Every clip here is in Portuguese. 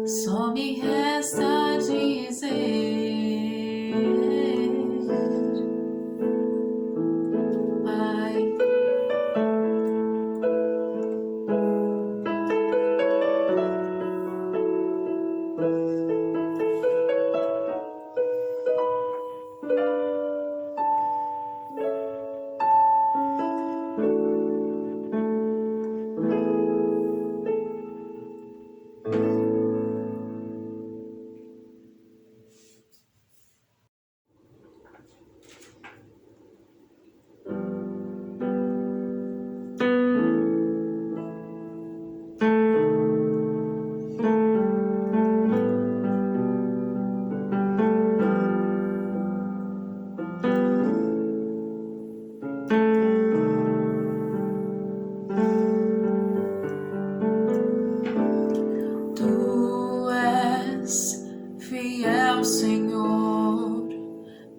Só me resta dizer, Pai, Tu és fiel, Senhor,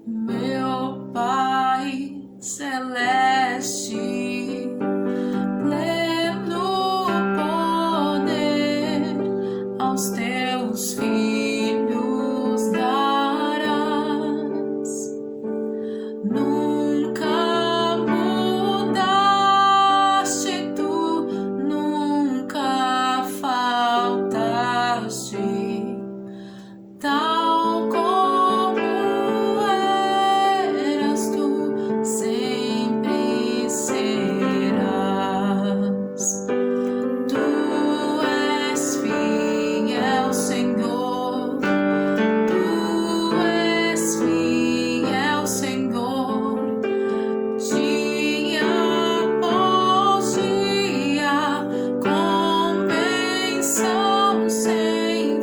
meu Pai celeste, pleno poder aos teus filhos darás. Nunca mudaste, tu nunca faltaste, tal como eras, tu sempre serás. Tu és fiel, Senhor, tu és fiel, Senhor, dia após dia, com bênção sem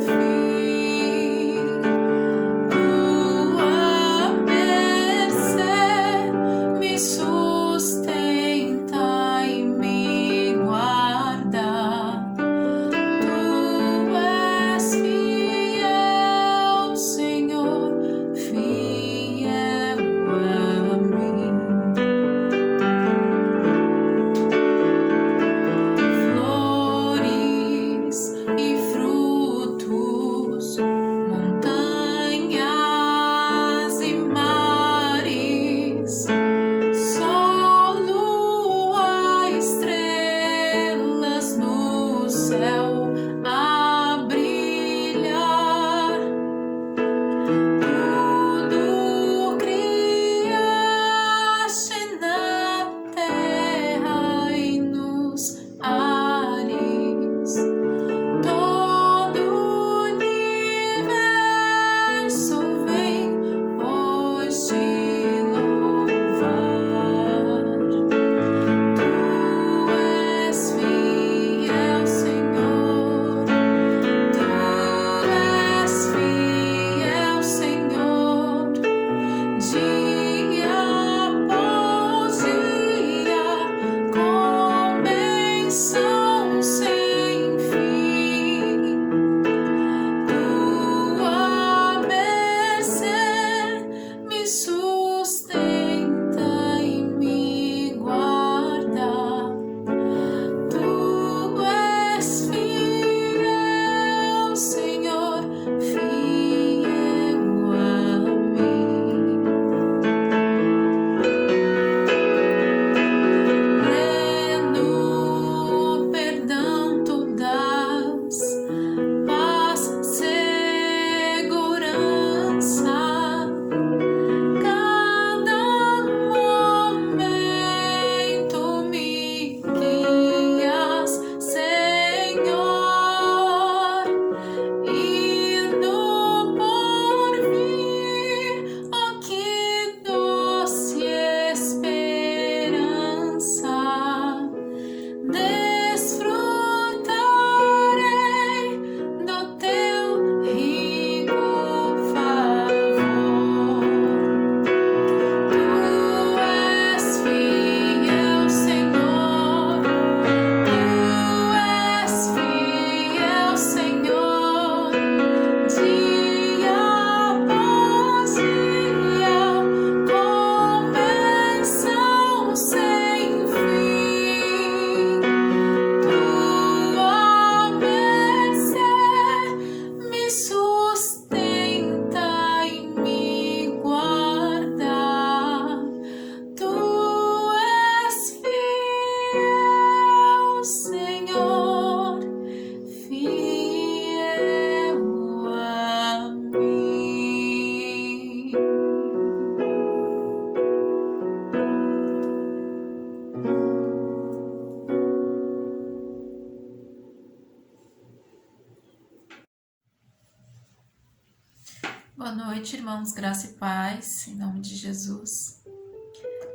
Boa noite, irmãos, graça e paz, em nome de Jesus.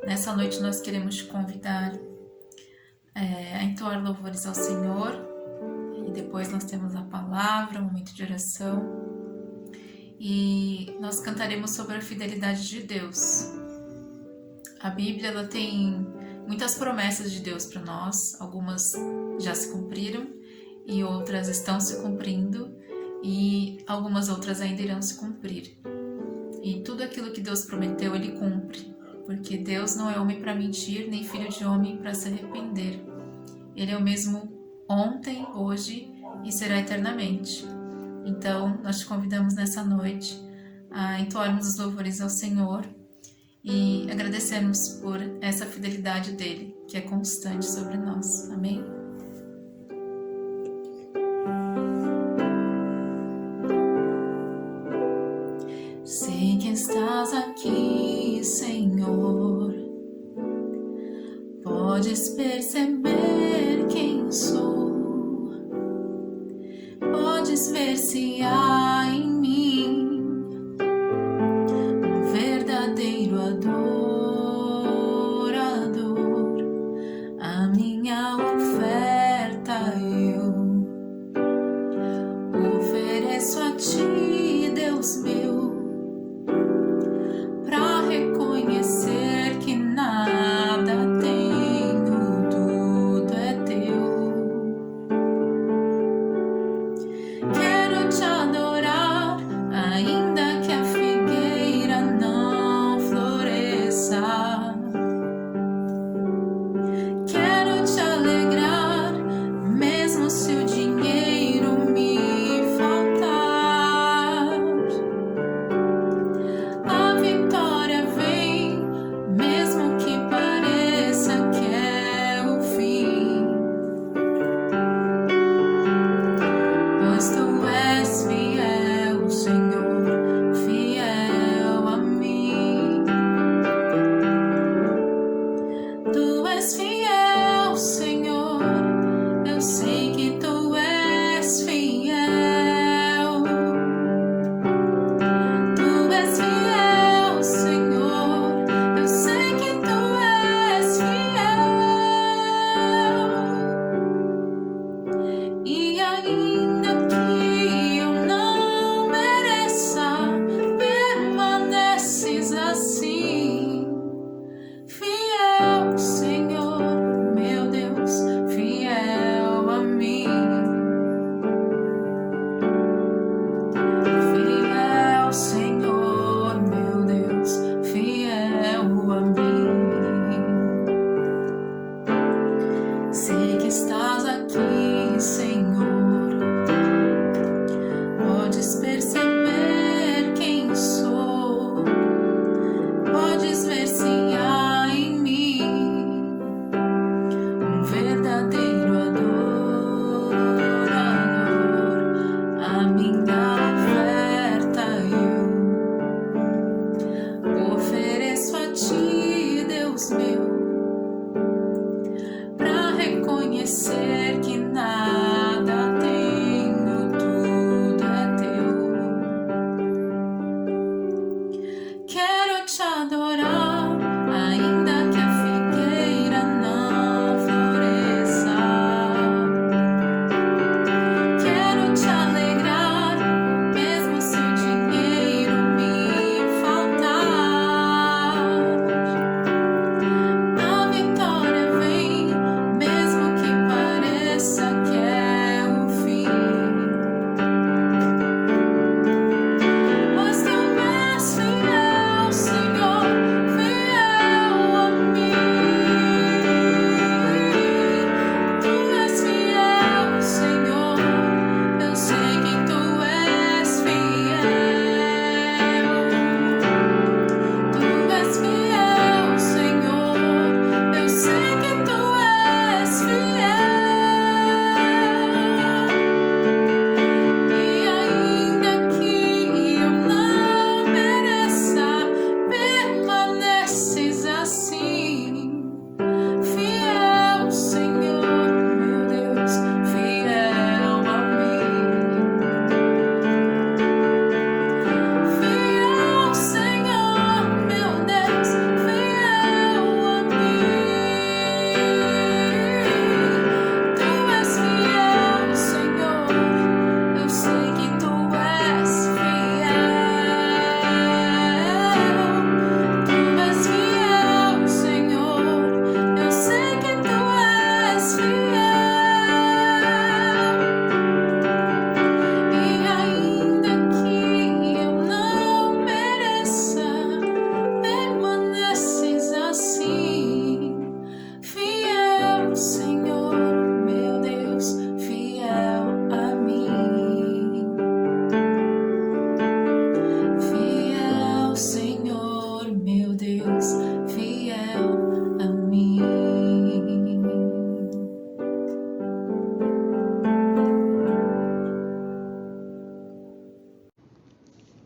Nessa noite nós queremos te convidar a entoar louvores ao Senhor, e depois nós temos a palavra, um momento de oração, e nós cantaremos sobre a fidelidade de Deus. A Bíblia ela tem muitas promessas de Deus para nós, algumas já se cumpriram e outras estão se cumprindo, e algumas outras ainda irão se cumprir. E tudo aquilo que Deus prometeu, Ele cumpre, porque Deus não é homem para mentir, nem filho de homem para se arrepender. Ele é o mesmo ontem, hoje e será eternamente. Então, nós te convidamos nessa noite a entoarmos os louvores ao Senhor e agradecermos por essa fidelidade dEle, que é constante sobre nós. Amém? Sei que estás aqui, Senhor. Podes perceber quem sou. Podes ver se há em mim um verdadeiro adorador. A minha oferta eu ofereço a ti, Deus meu, para reconhecer que nada tenho, tudo é teu. Quero te adorar, ainda que a figueira não floresça. Quero te alegrar, mesmo se o dinheiro me faltar.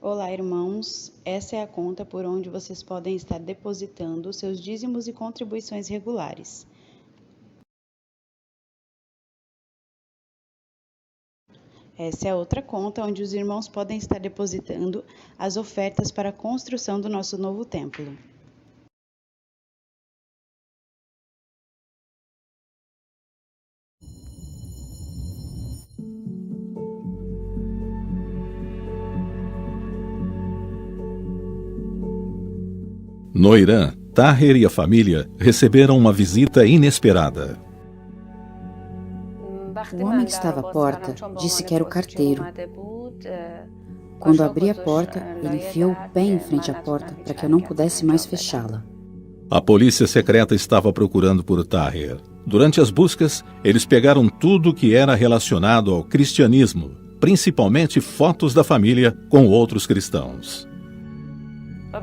Olá, irmãos. Essa é a conta por onde vocês podem estar depositando seus dízimos e contribuições regulares. Essa é a outra conta onde os irmãos podem estar depositando as ofertas para a construção do nosso novo templo. No Irã, Taher e a família receberam uma visita inesperada. O homem que estava à porta disse que era o carteiro. Quando abri a porta, ele enfiou o pé em frente à porta para que eu não pudesse mais fechá-la. A polícia secreta estava procurando por Taher. Durante as buscas, eles pegaram tudo que era relacionado ao cristianismo, principalmente fotos da família com outros cristãos.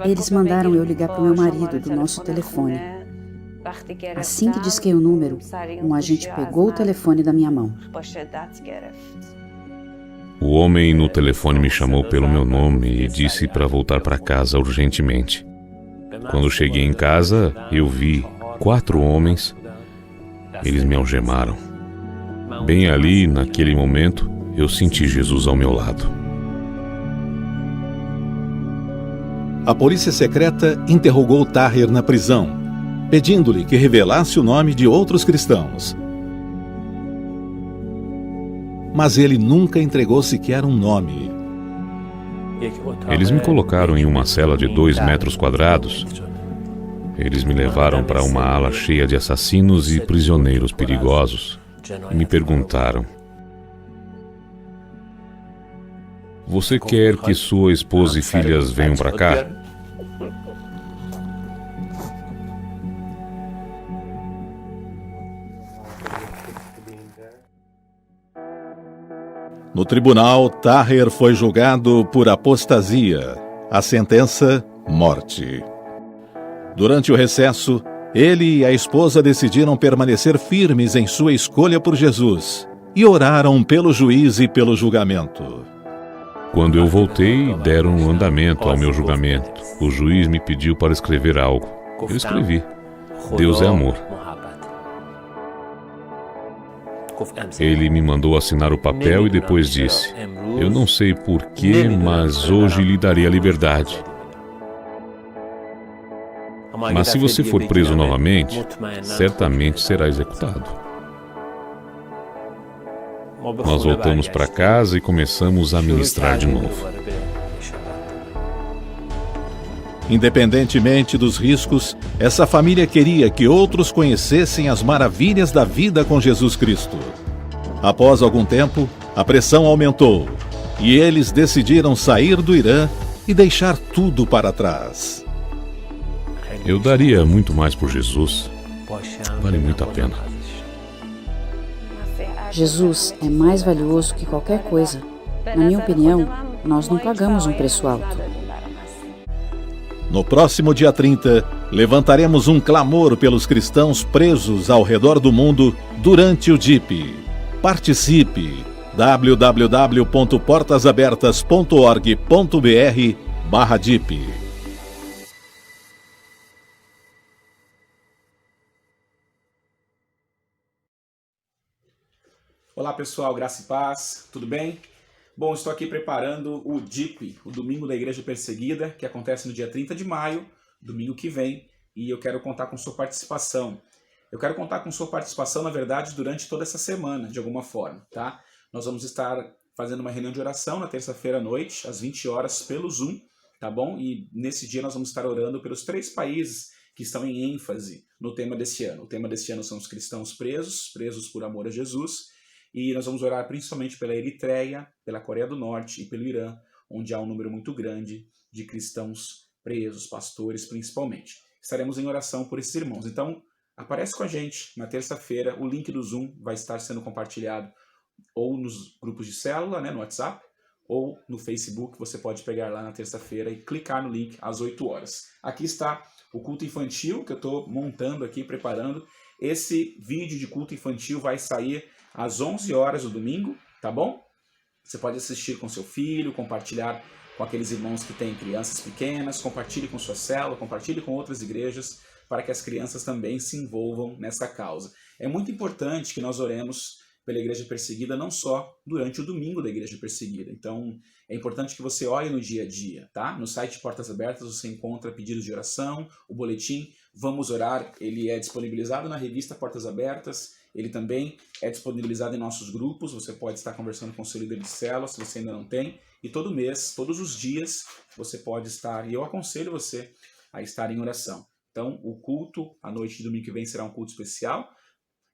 Eles mandaram eu ligar para o meu marido do nosso telefone. Assim que disquei o número, um agente pegou o telefone da minha mão. O homem no telefone me chamou pelo meu nome e disse para voltar para casa urgentemente. Quando cheguei em casa, eu vi 4 homens. Eles me algemaram. Bem ali, naquele momento, eu senti Jesus ao meu lado. A polícia secreta interrogou Taher na prisão, pedindo-lhe que revelasse o nome de outros cristãos. Mas ele nunca entregou sequer um nome. Eles me colocaram em uma cela de 2 metros quadrados. Eles me levaram para uma ala cheia de assassinos e prisioneiros perigosos e me perguntaram: "Você quer que sua esposa e filhas venham para cá?" No tribunal, Taher foi julgado por apostasia. A sentença, morte. Durante o recesso, ele e a esposa decidiram permanecer firmes em sua escolha por Jesus e oraram pelo juiz e pelo julgamento. Quando eu voltei, deram andamento ao meu julgamento. O juiz me pediu para escrever algo. Eu escrevi: Deus é amor. Ele me mandou assinar o papel e depois disse: "Eu não sei porquê, mas hoje lhe darei a liberdade. Mas se você for preso novamente, certamente será executado." Nós voltamos para casa e começamos a ministrar de novo. Independentemente dos riscos, essa família queria que outros conhecessem as maravilhas da vida com Jesus Cristo. Após algum tempo, a pressão aumentou e eles decidiram sair do Irã e deixar tudo para trás. Eu daria muito mais por Jesus. Vale muito a pena. Jesus é mais valioso que qualquer coisa. Na minha opinião, nós não pagamos um preço alto. No próximo dia 30, levantaremos um clamor pelos cristãos presos ao redor do mundo durante o DIP. Participe! www.portasabertas.org.br/DIP. Olá pessoal, graça e paz, tudo bem? Bom, estou aqui preparando o DIP, o Domingo da Igreja Perseguida, que acontece no dia 30 de maio, domingo que vem, e eu quero contar com sua participação. Eu quero contar com sua participação, na verdade, durante toda essa semana, de alguma forma, tá? Nós vamos estar fazendo uma reunião de oração na terça-feira à noite, às 20 horas, pelo Zoom, tá bom? E nesse dia nós vamos estar orando pelos 3 países que estão em ênfase no tema desse ano. O tema desse ano são os cristãos presos por amor a Jesus. E nós vamos orar principalmente pela Eritreia, pela Coreia do Norte e pelo Irã, onde há um número muito grande de cristãos presos, pastores principalmente. Estaremos em oração por esses irmãos. Então, aparece com a gente na terça-feira. O link do Zoom vai estar sendo compartilhado ou nos grupos de célula, né, no WhatsApp, ou no Facebook. Você pode pegar lá na terça-feira e clicar no link às 8 horas. Aqui está o culto infantil que eu estou montando aqui, preparando. Esse vídeo de culto infantil vai sair às 11 horas do domingo, tá bom? Você pode assistir com seu filho, compartilhar com aqueles irmãos que têm crianças pequenas, compartilhe com sua célula, compartilhe com outras igrejas, para que as crianças também se envolvam nessa causa. É muito importante que nós oremos pela igreja perseguida, não só durante o domingo da igreja perseguida. Então, é importante que você ore no dia a dia, tá? No site Portas Abertas você encontra pedidos de oração, o boletim Vamos Orar, ele é disponibilizado na revista Portas Abertas, ele também é disponibilizado em nossos grupos, você pode estar conversando com o seu líder de célula, se você ainda não tem, e todo mês, todos os dias, você pode estar, e eu aconselho você a estar em oração. Então, o culto, a noite de domingo que vem, será um culto especial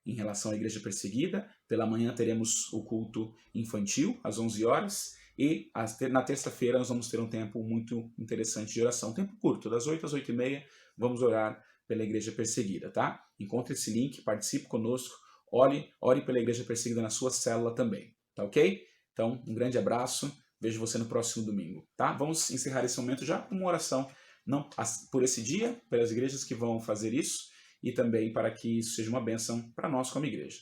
em relação à igreja perseguida. Pela manhã teremos o culto infantil, às 11 horas, e na terça-feira nós vamos ter um tempo muito interessante de oração, um tempo curto, das 8 às 8h30, vamos orar pela igreja perseguida, tá? Encontre esse link, participe conosco, ore pela igreja perseguida na sua célula também, tá ok? Então, um grande abraço, vejo você no próximo domingo, tá? Vamos encerrar esse momento já com uma oração, não por esse dia, pelas igrejas que vão fazer isso, e também para que isso seja uma bênção para nós como igreja.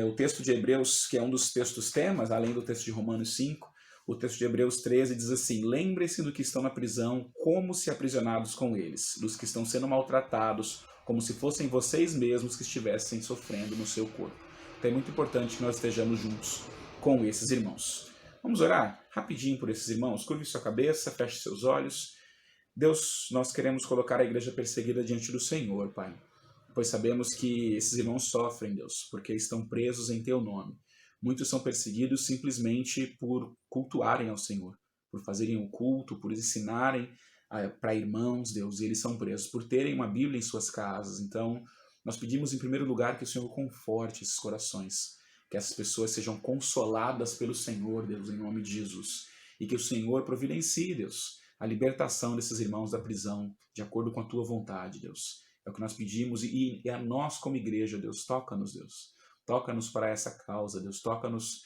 O texto de Hebreus, que é um dos textos temas, além do texto de Romanos 5, o texto de Hebreus 13 diz assim: lembrem-se do que estão na prisão, como se aprisionados com eles, dos que estão sendo maltratados, como se fossem vocês mesmos que estivessem sofrendo no seu corpo. Então é muito importante que nós estejamos juntos com esses irmãos. Vamos orar rapidinho por esses irmãos? Curve sua cabeça, feche seus olhos. Deus, nós queremos colocar a igreja perseguida diante do Senhor, Pai, pois sabemos que esses irmãos sofrem, Deus, porque estão presos em Teu nome. Muitos são perseguidos simplesmente por cultuarem ao Senhor, por fazerem o culto, por ensinarem para irmãos, Deus, e eles são presos por terem uma Bíblia em suas casas. Então, nós pedimos em primeiro lugar que o Senhor conforte esses corações, que essas pessoas sejam consoladas pelo Senhor, Deus, em nome de Jesus, e que o Senhor providencie, Deus, a libertação desses irmãos da prisão, de acordo com a Tua vontade, Deus. É o que nós pedimos e a nós como igreja, Deus, toca-nos, Deus. Toca-nos para essa causa, Deus. Toca-nos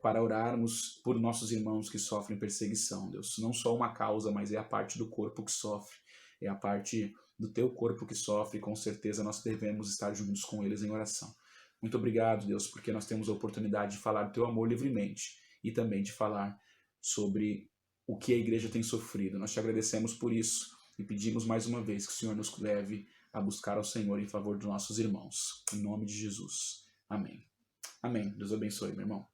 para orarmos por nossos irmãos que sofrem perseguição, Deus. Não só uma causa, mas é a parte do corpo que sofre. É a parte do Teu corpo que sofre e com certeza nós devemos estar juntos com eles em oração. Muito obrigado, Deus, porque nós temos a oportunidade de falar do Teu amor livremente e também de falar sobre o que a igreja tem sofrido. Nós Te agradecemos por isso e pedimos mais uma vez que o Senhor nos leve a buscar ao Senhor em favor dos nossos irmãos. Em nome de Jesus. Amém. Amém. Deus abençoe, meu irmão.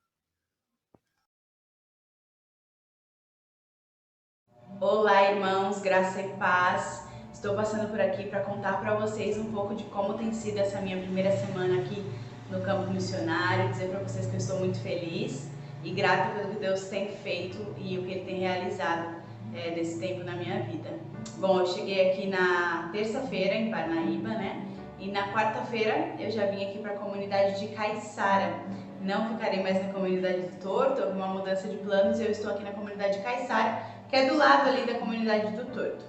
Olá, irmãos, graça e paz. Estou passando por aqui para contar para vocês um pouco de como tem sido essa minha primeira semana aqui no campo missionário, dizer para vocês que eu estou muito feliz e grata pelo que Deus tem feito e o que Ele tem realizado nesse tempo na minha vida. Bom, eu cheguei aqui na terça-feira em Parnaíba, né? E na quarta-feira eu já vim aqui para a comunidade de Caiçara. Não ficarei mais na comunidade do Torto, houve uma mudança de planos e eu estou aqui na comunidade de Caiçara, que é do lado ali da comunidade do Torto.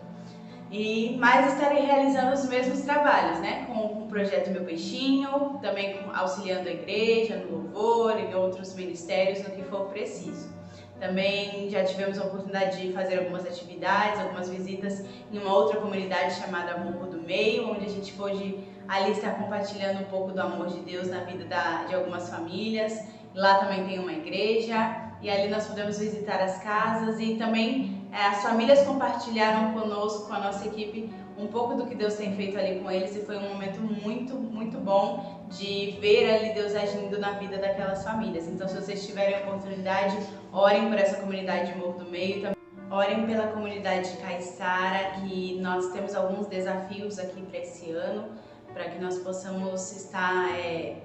Mas estarei realizando os mesmos trabalhos, né? Com o projeto Meu Peixinho, também auxiliando a igreja no louvor e em outros ministérios no que for preciso. Também já tivemos a oportunidade de fazer algumas atividades, algumas visitas em uma outra comunidade chamada Morro do Meio, onde a gente pôde ali estar compartilhando um pouco do amor de Deus na vida de algumas famílias. Lá também tem uma igreja e ali nós pudemos visitar as casas e também as famílias compartilharam conosco, com a nossa equipe, um pouco do que Deus tem feito ali com eles e foi um momento muito, muito bom de ver ali Deus agindo na vida daquelas famílias. Então, se vocês tiverem a oportunidade, orem por essa comunidade de Morro do Meio, também orem pela comunidade de Caiçara, que nós temos alguns desafios aqui para esse ano, para que nós possamos estar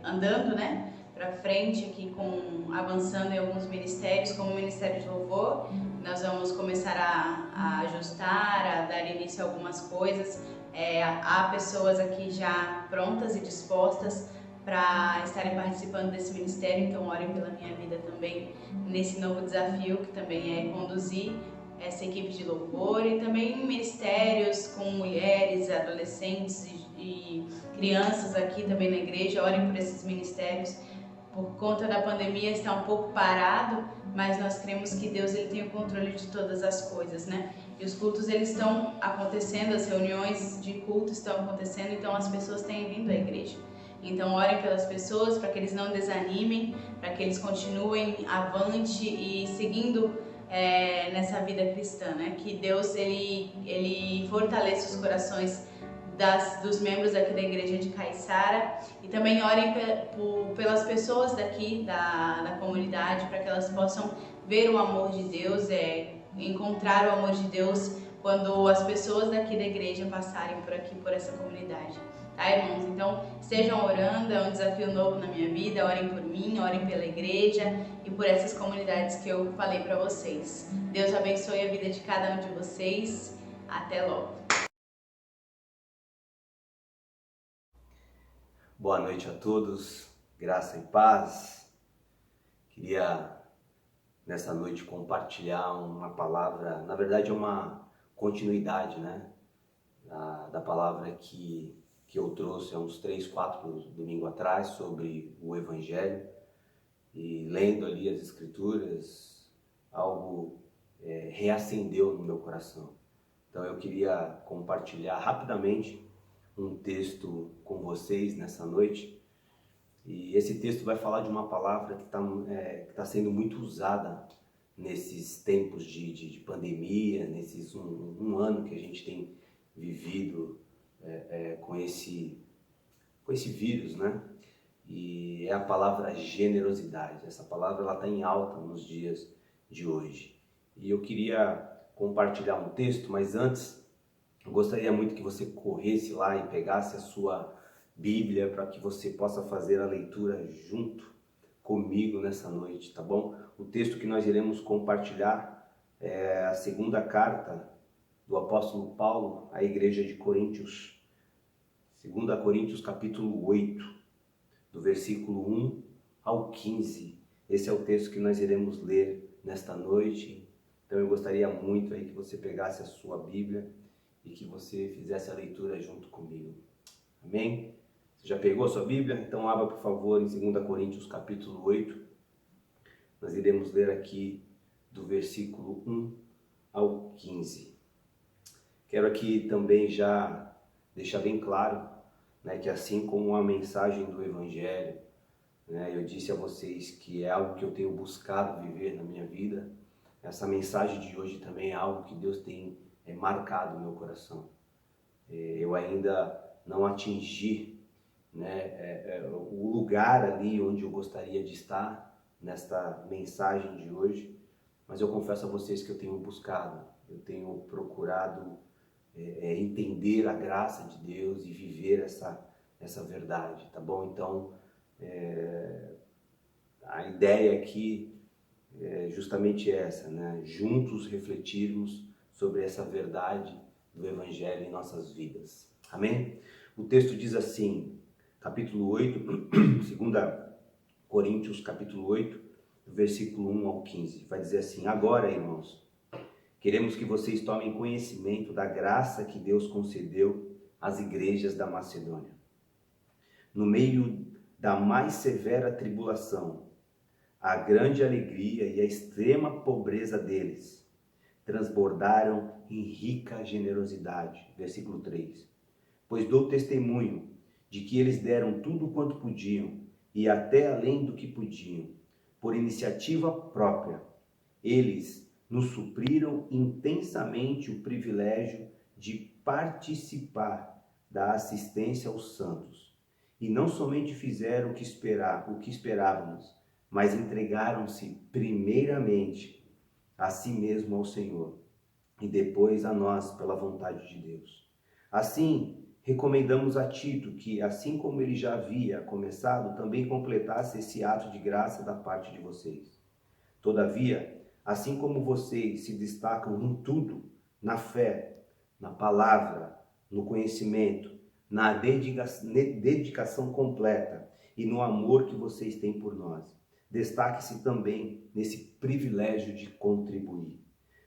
andando, né, para frente aqui, avançando em alguns ministérios, como o Ministério de Louvor. Nós vamos começar a ajustar, a dar início a algumas coisas. Há pessoas aqui já prontas e dispostas para estarem participando desse ministério, então orem pela minha vida também nesse novo desafio, que também é conduzir essa equipe de louvor e também ministérios com mulheres, adolescentes e crianças aqui também na igreja. Orem por esses ministérios. Por conta da pandemia está um pouco parado, mas nós cremos que Deus ele tem o controle de todas as coisas, né? E os cultos eles estão acontecendo, as reuniões de culto estão acontecendo, então as pessoas têm vindo à igreja. Então orem pelas pessoas para que eles não desanimem, para que eles continuem avante e seguindo nessa vida cristã, né? Que Deus ele fortaleça os corações dos membros aqui da igreja de Caiçara, e também orem pelas pessoas daqui da comunidade, para que elas possam ver o amor de Deus, encontrar o amor de Deus quando as pessoas daqui da igreja passarem por aqui, por essa comunidade. Tá, irmãos? Então, estejam orando, é um desafio novo na minha vida. Orem por mim, orem pela igreja e por essas comunidades que eu falei para vocês. Deus abençoe a vida de cada um de vocês. Até logo. Boa noite a todos, graça e paz. Queria nessa noite compartilhar uma palavra, na verdade é uma continuidade, né, da palavra que eu trouxe há uns 3, 4 domingos atrás sobre o Evangelho, e lendo ali as Escrituras, algo reacendeu no meu coração. Então eu queria compartilhar rapidamente um texto com vocês nessa noite, e esse texto vai falar de uma palavra que está sendo muito usada nesses tempos de pandemia, nesses um ano que a gente tem vivido com esse vírus, né? E é a palavra generosidade. Essa palavra ela está em alta nos dias de hoje. E eu queria compartilhar um texto, mas antes eu gostaria muito que você corresse lá e pegasse a sua Bíblia para que você possa fazer a leitura junto comigo nessa noite, tá bom? O texto que nós iremos compartilhar é a segunda carta do apóstolo Paulo à igreja de Coríntios. 2 Coríntios capítulo 8, do versículo 1 ao 15. Esse é o texto que nós iremos ler nesta noite. Então eu gostaria muito aí que você pegasse a sua Bíblia e que você fizesse a leitura junto comigo. Amém? Você já pegou a sua Bíblia? Então abra, por favor, em 2 Coríntios capítulo 8. Nós iremos ler aqui do versículo 1 ao 15. Quero aqui também já deixar bem claro, né, que assim como a mensagem do Evangelho, né, eu disse a vocês que é algo que eu tenho buscado viver na minha vida, essa mensagem de hoje também é algo que Deus tem marcado no meu coração. Eu ainda não atingi, né, o lugar ali onde eu gostaria de estar nesta mensagem de hoje, mas eu confesso a vocês que eu tenho buscado, eu tenho procurado entender a graça de Deus e viver essa verdade, tá bom? Então, a ideia aqui é justamente essa, né? Juntos refletirmos sobre essa verdade do Evangelho em nossas vidas. Amém? O texto diz assim, capítulo 8, 2 Coríntios, capítulo 8, versículo 1 ao 15. Vai dizer assim: agora, irmãos, queremos que vocês tomem conhecimento da graça que Deus concedeu às igrejas da Macedônia. No meio da mais severa tribulação, a grande alegria e a extrema pobreza deles transbordaram em rica generosidade. Versículo 3. Pois dou testemunho de que eles deram tudo quanto podiam e até além do que podiam, por iniciativa própria. Eles nos supriram intensamente o privilégio de participar da assistência aos santos. E não somente fizeram o que esperávamos, mas entregaram-se primeiramente a si mesmo ao Senhor e depois a nós pela vontade de Deus. Assim, recomendamos a Tito que, assim como ele já havia começado, também completasse esse ato de graça da parte de vocês. Todavia, assim como vocês se destacam em tudo, na fé, na palavra, no conhecimento, na dedicação completa e no amor que vocês têm por nós, destaque-se também nesse privilégio de contribuir.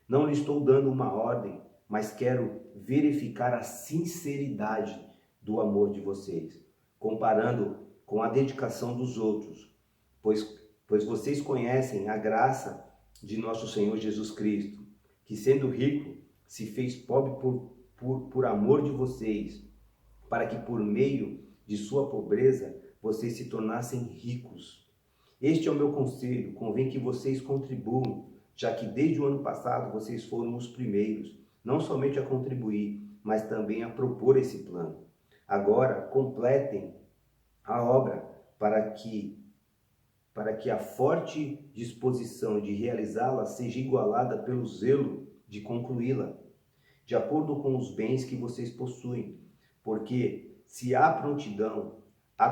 Não lhe estou dando uma ordem, mas quero verificar a sinceridade do amor de vocês, comparando com a dedicação dos outros, pois vocês conhecem a graça de nosso Senhor Jesus Cristo, que sendo rico, se fez pobre por amor de vocês, para que por meio de sua pobreza, vocês se tornassem ricos. Este é o meu conselho, convém que vocês contribuam, já que desde o ano passado vocês foram os primeiros, não somente a contribuir, mas também a propor esse plano. Agora, completem a obra para que a forte disposição de realizá-la seja igualada pelo zelo de concluí-la, de acordo com os bens que vocês possuem. Porque se há prontidão, a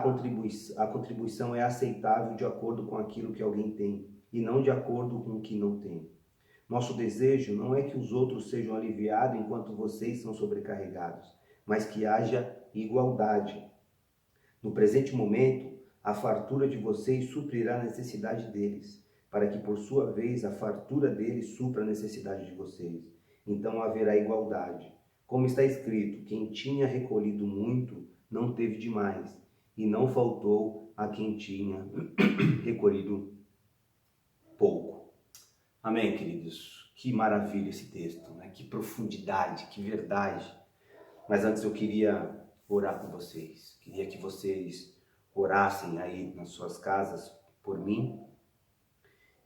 contribuição é aceitável de acordo com aquilo que alguém tem, e não de acordo com o que não tem. Nosso desejo não é que os outros sejam aliviados enquanto vocês são sobrecarregados, mas que haja igualdade. No presente momento, a fartura de vocês suprirá a necessidade deles, para que, por sua vez, a fartura deles supra a necessidade de vocês. Então haverá igualdade. Como está escrito, quem tinha recolhido muito não teve demais, e não faltou a quem tinha recolhido pouco. Amém, queridos? Que maravilha esse texto, né? Que profundidade, que verdade. Mas antes eu queria orar com vocês. Queria que vocês orassem aí nas suas casas por mim.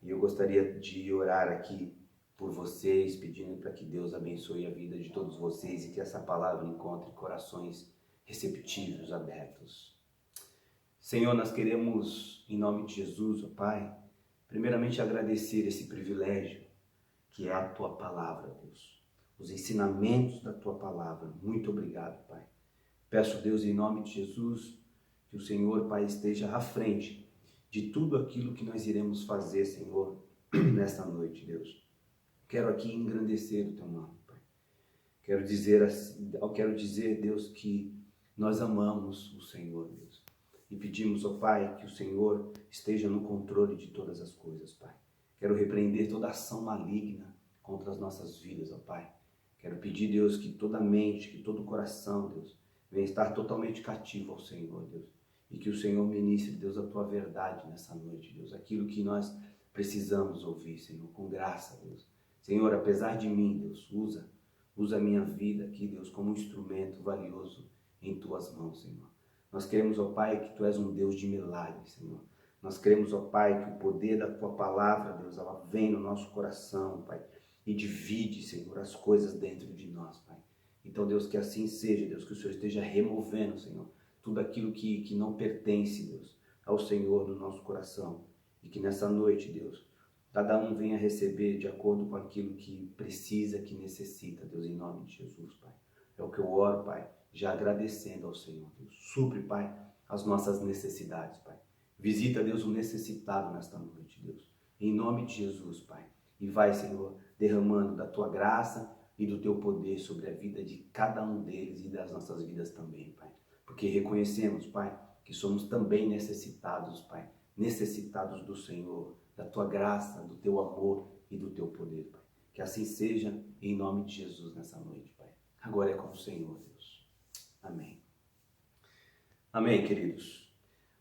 E eu gostaria de orar aqui por vocês, pedindo para que Deus abençoe a vida de todos vocês e que essa palavra encontre corações receptivos, abertos. Senhor, nós queremos, em nome de Jesus, ó Pai, primeiramente agradecer esse privilégio que é a Tua Palavra, Deus. Os ensinamentos da Tua Palavra. Muito obrigado, Pai. Peço, Deus, em nome de Jesus, que o Senhor, Pai, esteja à frente de tudo aquilo que nós iremos fazer, Senhor, nesta noite, Deus. Quero aqui engrandecer o Teu nome, Pai. Quero dizer, Deus, que nós amamos o Senhor, Deus. E pedimos, ó Pai, que o Senhor esteja no controle de todas as coisas, Pai. Quero repreender toda ação maligna contra as nossas vidas, ó Pai. Quero pedir, Deus, que toda mente, que todo coração, Deus, venha estar totalmente cativo ao Senhor, Deus. E que o Senhor ministre, Deus, a Tua verdade nessa noite, Deus. Aquilo que nós precisamos ouvir, Senhor, com graça, Deus. Senhor, apesar de mim, Deus, usa a minha vida aqui, Deus, como um instrumento valioso em Tuas mãos, Senhor. Nós queremos, ó Pai, que Tu és um Deus de milagres, Senhor. Nós queremos, ó Pai, que o poder da Tua palavra, Deus, ela vem no nosso coração, Pai, e divide, Senhor, as coisas dentro de nós, Pai. Então, Deus, que assim seja, Deus, que o Senhor esteja removendo, Senhor, tudo aquilo que não pertence, Deus, ao Senhor no nosso coração. E que nessa noite, Deus, cada um venha receber de acordo com aquilo que precisa, que necessita, Deus, em nome de Jesus, Pai. É o que eu oro, Pai, já agradecendo ao Senhor, Deus. Supre, Pai, as nossas necessidades, Pai. Visita, Deus, o necessitado nesta noite, Deus. Em nome de Jesus, Pai. E vai, Senhor, derramando da Tua graça e do Teu poder sobre a vida de cada um deles e das nossas vidas também, Pai. Porque reconhecemos, Pai, que somos também necessitados, Pai. Necessitados do Senhor, da Tua graça, do Teu amor e do Teu poder, Pai. Que assim seja, em nome de Jesus, nessa noite, Pai. Agora é com o Senhor, Deus. Amém. Amém, queridos.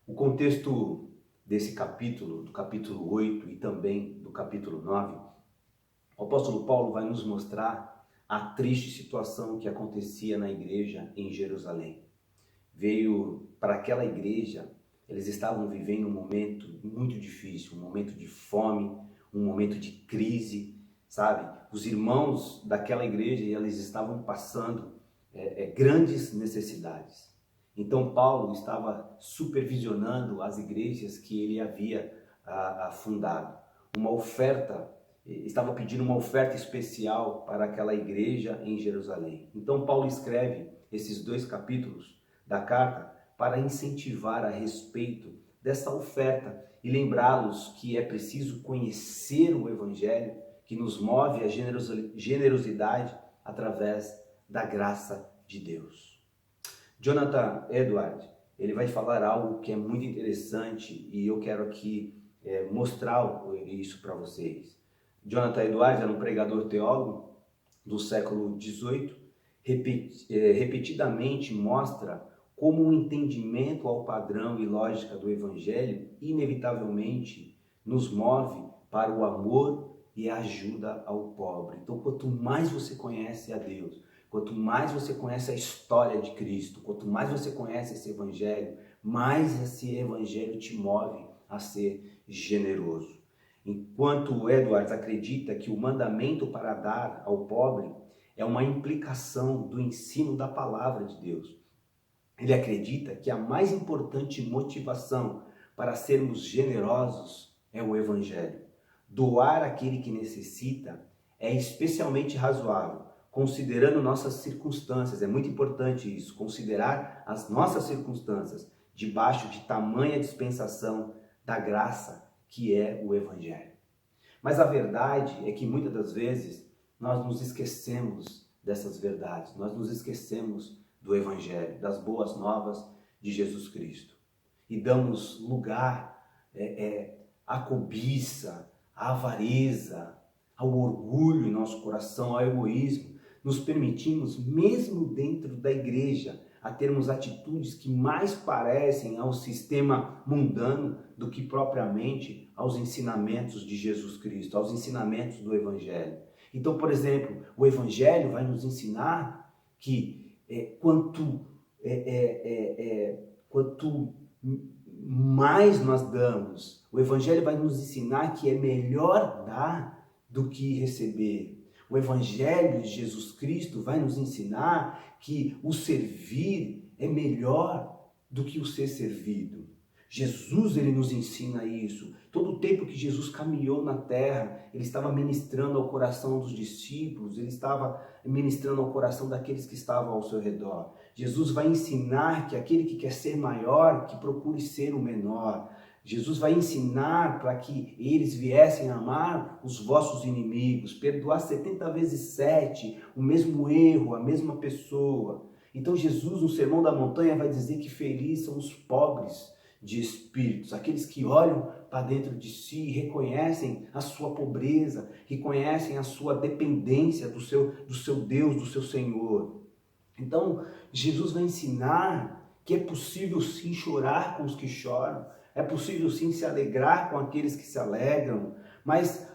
O contexto desse capítulo, do capítulo 8 e também do capítulo 9, o apóstolo Paulo vai nos mostrar a triste situação que acontecia na igreja em Jerusalém. Veio para aquela igreja, eles estavam vivendo um momento muito difícil, um momento de fome, um momento de crise, sabe? Os irmãos daquela igreja, eles estavam passando grandes necessidades. Então Paulo estava supervisionando as igrejas que ele havia fundado. Estava pedindo uma oferta especial para aquela igreja em Jerusalém. Então Paulo escreve esses 2 capítulos da carta para incentivar a respeito dessa oferta e lembrá-los que é preciso conhecer o Evangelho que nos move a generosidade através da graça de Deus. Jonathan Edwards, ele vai falar algo que é muito interessante e eu quero aqui mostrar isso para vocês. Jonathan Edwards era um pregador teólogo do século XVIII, repetidamente mostra como o entendimento ao padrão e lógica do Evangelho inevitavelmente nos move para o amor e a ajuda ao pobre. Então, quanto mais você conhece a Deus, quanto mais você conhece a história de Cristo, quanto mais você conhece esse evangelho, mais esse evangelho te move a ser generoso. Enquanto o Edwards acredita que o mandamento para dar ao pobre é uma implicação do ensino da palavra de Deus, ele acredita que a mais importante motivação para sermos generosos é o evangelho. Doar àquele que necessita é especialmente razoável, considerando nossas circunstâncias. É muito importante isso, considerar as nossas circunstâncias debaixo de tamanha dispensação da graça que é o evangelho. Mas a verdade é que muitas das vezes nós nos esquecemos dessas verdades, nós nos esquecemos do evangelho, das boas novas de Jesus Cristo. E damos lugar à cobiça, à avareza, ao orgulho em nosso coração, ao egoísmo. Nos permitimos, mesmo dentro da igreja, a termos atitudes que mais parecem ao sistema mundano do que propriamente aos ensinamentos de Jesus Cristo, aos ensinamentos do Evangelho. Então, por exemplo, o Evangelho vai nos ensinar que quanto mais nós damos, o Evangelho vai nos ensinar que é melhor dar do que receber. O Evangelho de Jesus Cristo vai nos ensinar que o servir é melhor do que o ser servido. Jesus, ele nos ensina isso. Todo o tempo que Jesus caminhou na terra, ele estava ministrando ao coração dos discípulos, ele estava ministrando ao coração daqueles que estavam ao seu redor. Jesus vai ensinar que aquele que quer ser maior, que procure ser o menor. Jesus vai ensinar para que eles viessem a amar os vossos inimigos, perdoar 70 vezes 7, o mesmo erro, a mesma pessoa. Então Jesus, no Sermão da Montanha, vai dizer que felizes são os pobres de espíritos, aqueles que olham para dentro de si e reconhecem a sua pobreza, reconhecem a sua dependência do seu Deus, do seu Senhor. Então Jesus vai ensinar que é possível sim chorar com os que choram, é possível sim se alegrar com aqueles que se alegram, mas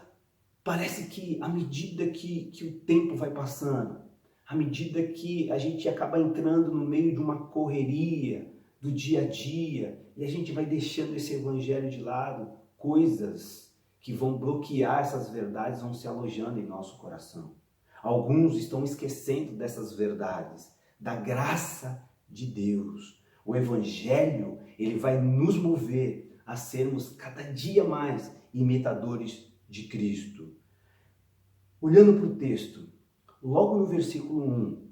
parece que à medida que o tempo vai passando, à medida que a gente acaba entrando no meio de uma correria do dia a dia, e a gente vai deixando esse evangelho de lado, coisas que vão bloquear essas verdades vão se alojando em nosso coração. Alguns estão esquecendo dessas verdades, da graça de Deus. O evangelho, ele vai nos mover a sermos cada dia mais imitadores de Cristo. Olhando para o texto, logo no versículo 1,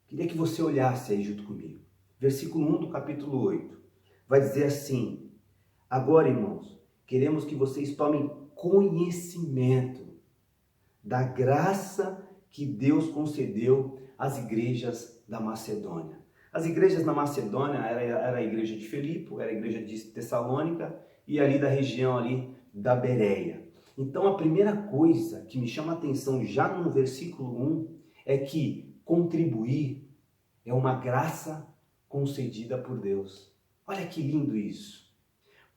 queria que você olhasse aí junto comigo. Versículo 1 do capítulo 8, vai dizer assim: agora, irmãos, queremos que vocês tomem conhecimento da graça que Deus concedeu às igrejas da Macedônia. As igrejas da Macedônia era a igreja de Filipe, era a igreja de Tessalônica e ali da região ali da Bereia. Então a primeira coisa que me chama a atenção já no versículo 1 é que contribuir é uma graça concedida por Deus. Olha que lindo isso.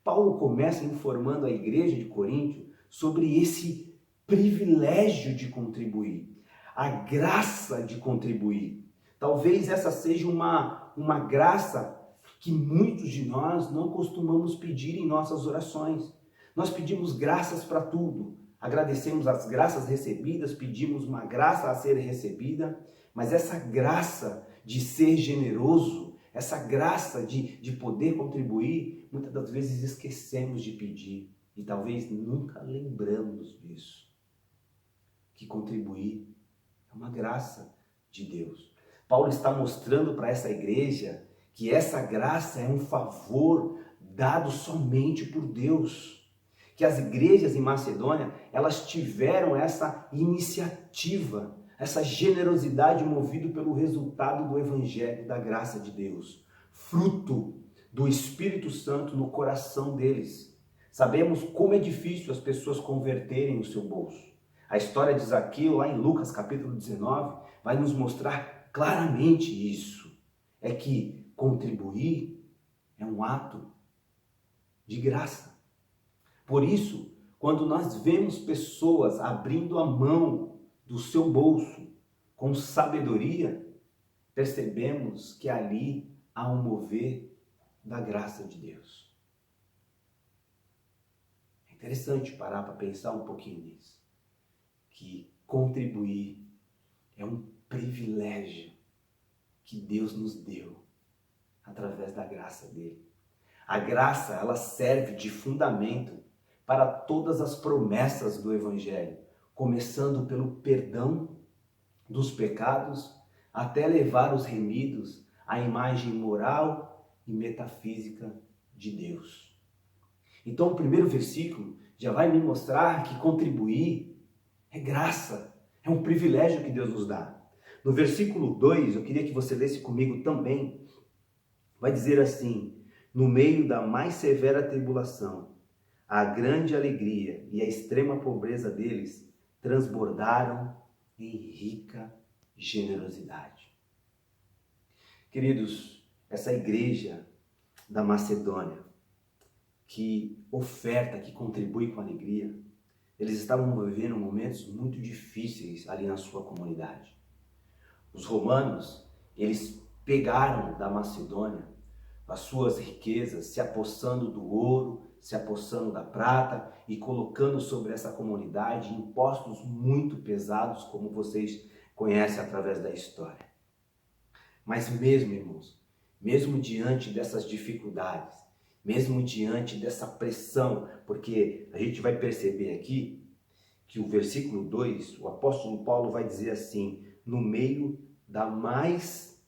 Paulo começa informando a igreja de Coríntio sobre esse privilégio de contribuir, a graça de contribuir. Talvez essa seja uma graça que muitos de nós não costumamos pedir em nossas orações. Nós pedimos graças para tudo, agradecemos as graças recebidas, pedimos uma graça a ser recebida, mas essa graça de ser generoso, essa graça de poder contribuir, muitas das vezes esquecemos de pedir e talvez nunca lembramos disso. Que contribuir é uma graça de Deus. Paulo está mostrando para essa igreja que essa graça é um favor dado somente por Deus. Que as igrejas em Macedônia, elas tiveram essa iniciativa, essa generosidade movida pelo resultado do Evangelho, da graça de Deus, fruto do Espírito Santo no coração deles. Sabemos como é difícil as pessoas converterem o seu bolso. A história de Zaqueu, lá em Lucas capítulo 19, vai nos mostrar claramente isso. É que contribuir é um ato de graça. Por isso, quando nós vemos pessoas abrindo a mão do seu bolso com sabedoria, percebemos que ali há um mover da graça de Deus. É interessante parar para pensar um pouquinho nisso. Que contribuir é um privilégio que Deus nos deu através da graça dele. A graça, ela serve de fundamento para todas as promessas do Evangelho, começando pelo perdão dos pecados, até levar os remidos à imagem moral e metafísica de Deus. Então, o primeiro versículo já vai me mostrar que contribuir é graça, é um privilégio que Deus nos dá. No versículo 2, eu queria que você lesse comigo também, vai dizer assim: no meio da mais severa tribulação, a grande alegria e a extrema pobreza deles transbordaram em rica generosidade. Queridos, essa igreja da Macedônia, que oferta, que contribui com alegria, eles estavam vivendo momentos muito difíceis ali na sua comunidade. Os romanos, eles pegaram da Macedônia as suas riquezas, se apossando do ouro, se apossando da prata e colocando sobre essa comunidade impostos muito pesados, como vocês conhecem através da história. Mas mesmo, irmãos, mesmo diante dessas dificuldades, mesmo diante dessa pressão, porque a gente vai perceber aqui que o versículo 2, o apóstolo Paulo vai dizer assim: no meio da mais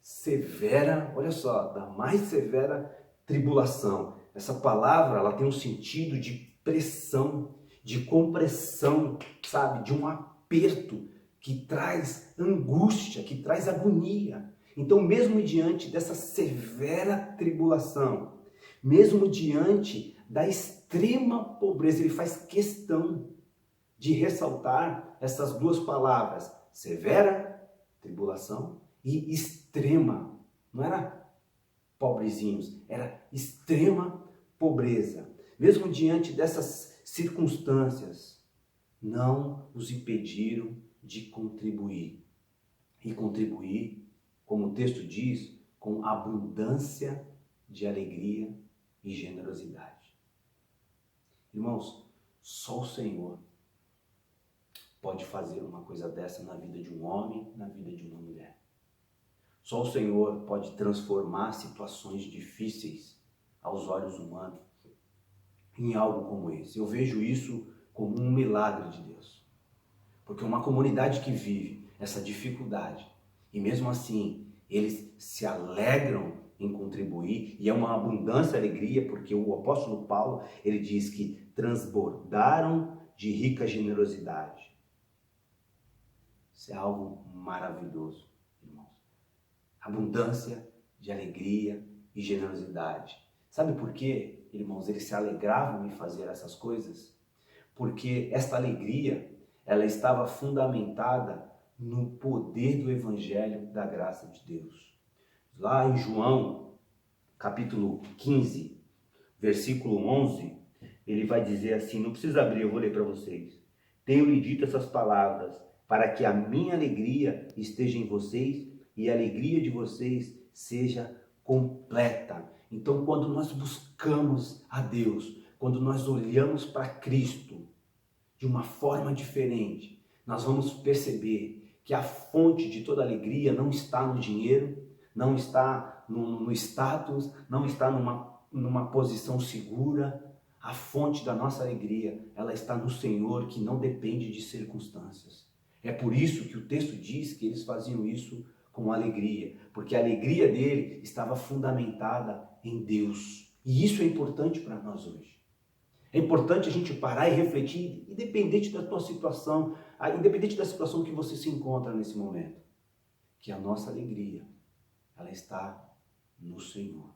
severa, olha só, da mais severa tribulação. Essa palavra, ela tem um sentido de pressão, de compressão, sabe? De um aperto que traz angústia, que traz agonia. Então, mesmo diante dessa severa tribulação, mesmo diante da extrema pobreza, ele faz questão de ressaltar essas duas palavras: severa tribulação e extrema. Não era pobrezinhos, era extrema pobreza. Mesmo diante dessas circunstâncias, não os impediram de contribuir. E contribuir, como o texto diz, com abundância de alegria e generosidade. Irmãos, só o Senhor pode fazer uma coisa dessa na vida de um homem, na vida de uma mulher. Só o Senhor pode transformar situações difíceis aos olhos humanos em algo como esse. Eu vejo isso como um milagre de Deus. Porque uma comunidade que vive essa dificuldade e mesmo assim eles se alegram em contribuir, e é uma abundância de alegria, porque o apóstolo Paulo, ele diz que transbordaram de rica generosidade. Isso é algo maravilhoso, irmãos. Abundância de alegria e generosidade. Sabe por quê, irmãos, eles se alegravam em fazer essas coisas? Porque esta alegria, ela estava fundamentada no poder do Evangelho da graça de Deus. Lá em João, capítulo 15, versículo 11, ele vai dizer assim, não precisa abrir, eu vou ler para vocês. Tenho-lhe dito essas palavras, para que a minha alegria esteja em vocês e a alegria de vocês seja completa. Então, quando nós buscamos a Deus, quando nós olhamos para Cristo de uma forma diferente, nós vamos perceber que a fonte de toda alegria não está no dinheiro, não está no status, não está numa posição segura. A fonte da nossa alegria, ela está no Senhor, que não depende de circunstâncias. É por isso que o texto diz que eles faziam isso com alegria, porque a alegria dele estava fundamentada em Deus. E isso é importante para nós hoje. É importante a gente parar e refletir, independente da tua situação, independente da situação que você se encontra nesse momento, que a nossa alegria, ela está no Senhor.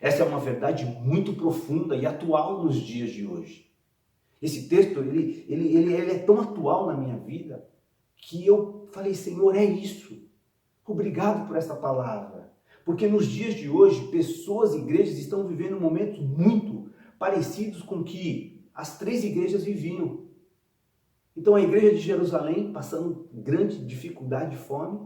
Essa é uma verdade muito profunda e atual nos dias de hoje. Esse texto, ele é tão atual na minha vida, que eu falei, Senhor, é isso. Obrigado por essa palavra. Porque nos dias de hoje, pessoas e igrejas estão vivendo momentos muito parecidos com que as 3 igrejas viviam. Então a igreja de Jerusalém passando grande dificuldade e fome,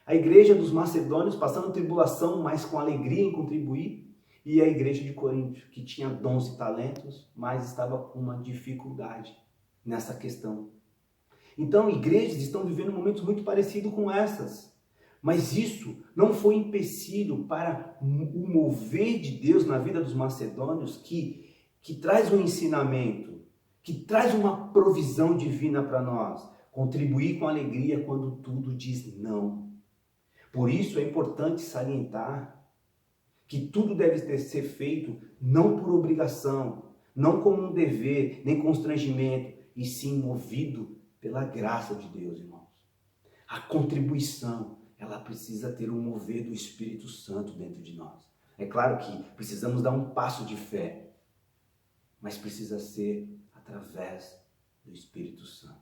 a igreja dos macedônios passando tribulação, mas com alegria em contribuir, e a igreja de Corinto, que tinha dons e talentos, mas estava com uma dificuldade nessa questão. Então igrejas estão vivendo momentos muito parecidos com essas, mas isso não foi empecilho para o mover de Deus na vida dos macedônios, que traz um ensinamento, que traz uma provisão divina para nós. Contribuir com alegria quando tudo diz não. Por isso é importante salientar que tudo deve ser feito não por obrigação, não como um dever, nem constrangimento, e sim movido pela graça de Deus, irmãos. A contribuição, ela precisa ter um mover do Espírito Santo dentro de nós. É claro que precisamos dar um passo de fé, mas precisa ser através do Espírito Santo.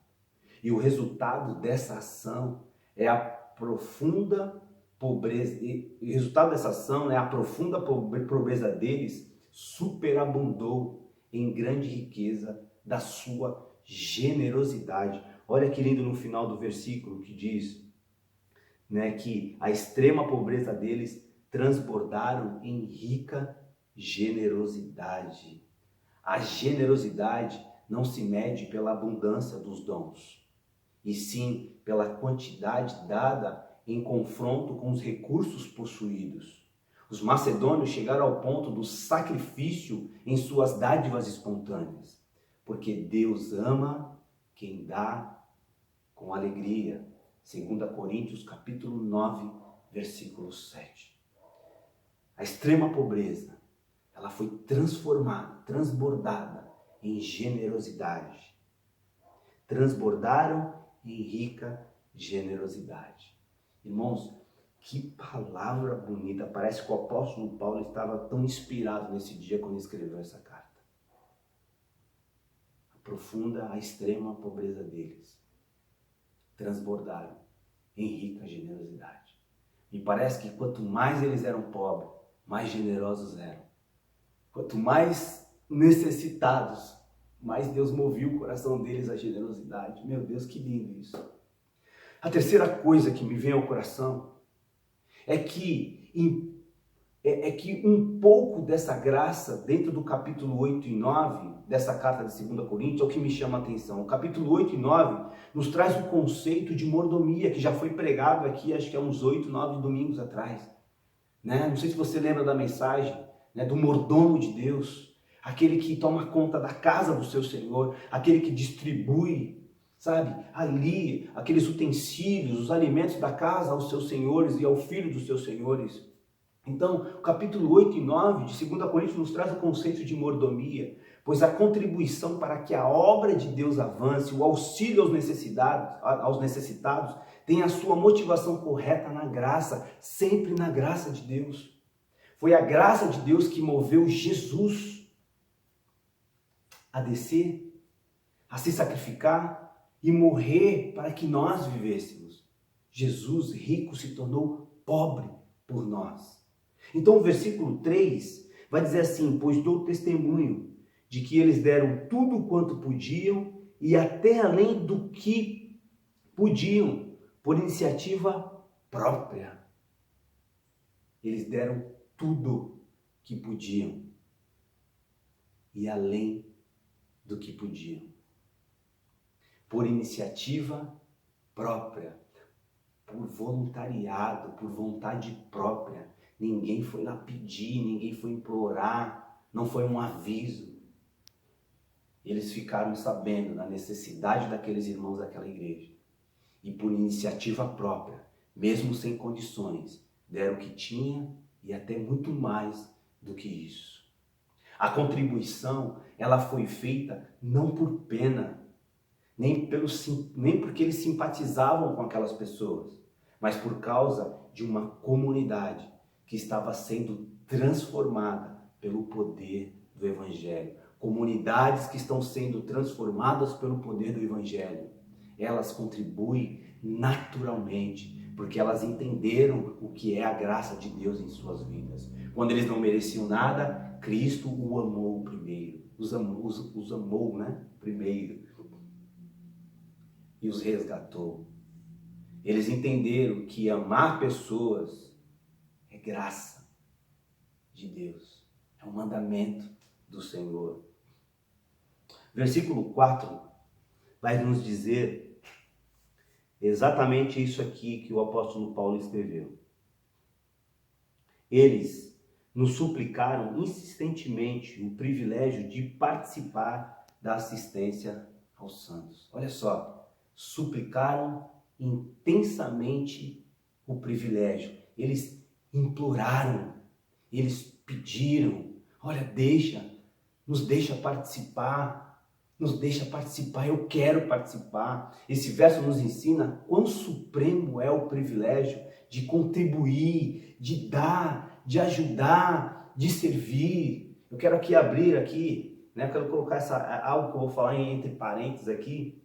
E o resultado dessa ação é a profunda pobreza, e o resultado dessa ação é a profunda pobreza deles superabundou em grande riqueza da sua generosidade. Olha que lindo no final do versículo que diz, né, que a extrema pobreza deles transbordaram em rica generosidade. A generosidade não se mede pela abundância dos dons, e sim pela quantidade dada em confronto com os recursos possuídos. Os macedônios chegaram ao ponto do sacrifício em suas dádivas espontâneas, porque Deus ama quem dá com alegria. 2 Coríntios capítulo 9, versículo 7. A extrema pobreza, ela foi transformada, transbordada em generosidade. Transbordaram em rica generosidade. Irmãos, que palavra bonita. Parece que o apóstolo Paulo estava tão inspirado nesse dia quando escreveu essa carta. A extrema pobreza deles. Transbordaram em rica generosidade. E parece que quanto mais eles eram pobres, mais generosos eram. Quanto mais necessitados, mais Deus movia o coração deles à generosidade. Meu Deus, que lindo isso. A terceira coisa que me vem ao coração é que um pouco dessa graça dentro do capítulo 8 e 9 dessa carta de 2 Coríntios é o que me chama a atenção. O capítulo 8 e 9 nos traz o conceito de mordomia, que já foi pregado aqui, acho que há uns 8, 9 domingos atrás. Né? Não sei se você lembra da mensagem, né, do mordomo de Deus, aquele que toma conta da casa do seu Senhor, aquele que distribui, sabe, ali, aqueles utensílios, os alimentos da casa aos seus senhores e ao filho dos seus senhores. Então, o capítulo 8 e 9 de 2 Coríntios nos traz o conceito de mordomia, pois a contribuição para que a obra de Deus avance, o auxílio aos necessitados, tem a sua motivação correta na graça, sempre na graça de Deus. Foi a graça de Deus que moveu Jesus a descer, a se sacrificar e morrer para que nós vivêssemos. Jesus, rico, se tornou pobre por nós. Então o versículo 3 vai dizer assim: pois dou testemunho de que eles deram tudo quanto podiam e até além do que podiam, por iniciativa própria. Eles deram tudo que podiam e além do que podiam, por iniciativa própria, por voluntariado, por vontade própria. Ninguém foi lá pedir, ninguém foi implorar, não foi um aviso. Eles ficaram sabendo da necessidade daqueles irmãos daquela igreja. E por iniciativa própria, mesmo sem condições, deram o que tinha e até muito mais do que isso. A contribuição, ela foi feita não por pena, nem porque eles simpatizavam com aquelas pessoas, mas por causa de uma comunidade que estava sendo transformada pelo poder do Evangelho. Comunidades que estão sendo transformadas pelo poder do Evangelho. Elas contribuem naturalmente, porque elas entenderam o que é a graça de Deus em suas vidas. Quando eles não mereciam nada, Cristo o amou primeiro. Os amou, né? Primeiro. e os resgatou. Eles entenderam que amar pessoas é graça de Deus, é um mandamento do Senhor. Versículo 4 vai nos dizer exatamente isso aqui que o apóstolo Paulo escreveu. Eles nos suplicaram insistentemente o privilégio de participar da assistência aos santos. Olha só, suplicaram intensamente o privilégio. Eles imploraram, eles pediram, olha, nos deixa participar, eu quero participar. Esse verso nos ensina quão supremo é o privilégio de contribuir, de dar, de ajudar, de servir. Eu quero aqui abrir aqui, né? Eu quero colocar algo que eu vou falar entre parênteses aqui.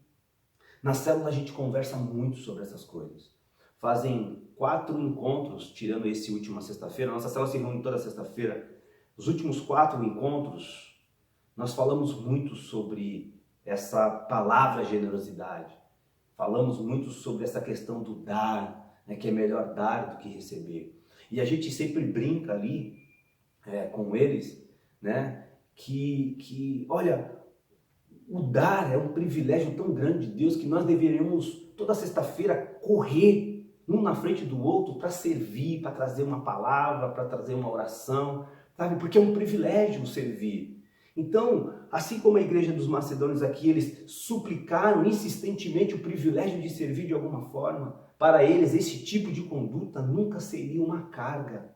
Na célula a gente conversa muito sobre essas coisas. Fazem 4 encontros, tirando esse última sexta-feira. Nossa célula se reúne toda sexta-feira. Os últimos 4 encontros, nós falamos muito sobre essa palavra generosidade. Falamos muito sobre essa questão do dar, né, que é melhor dar do que receber. E a gente sempre brinca ali com eles, né, que olha, o dar é um privilégio tão grande de Deus que nós deveríamos toda sexta-feira correr um na frente do outro para servir, para trazer uma palavra, para trazer uma oração, sabe? Porque é um privilégio servir. Então, assim como a igreja dos macedônios aqui, eles suplicaram insistentemente o privilégio de servir de alguma forma. Para eles, esse tipo de conduta nunca seria uma carga,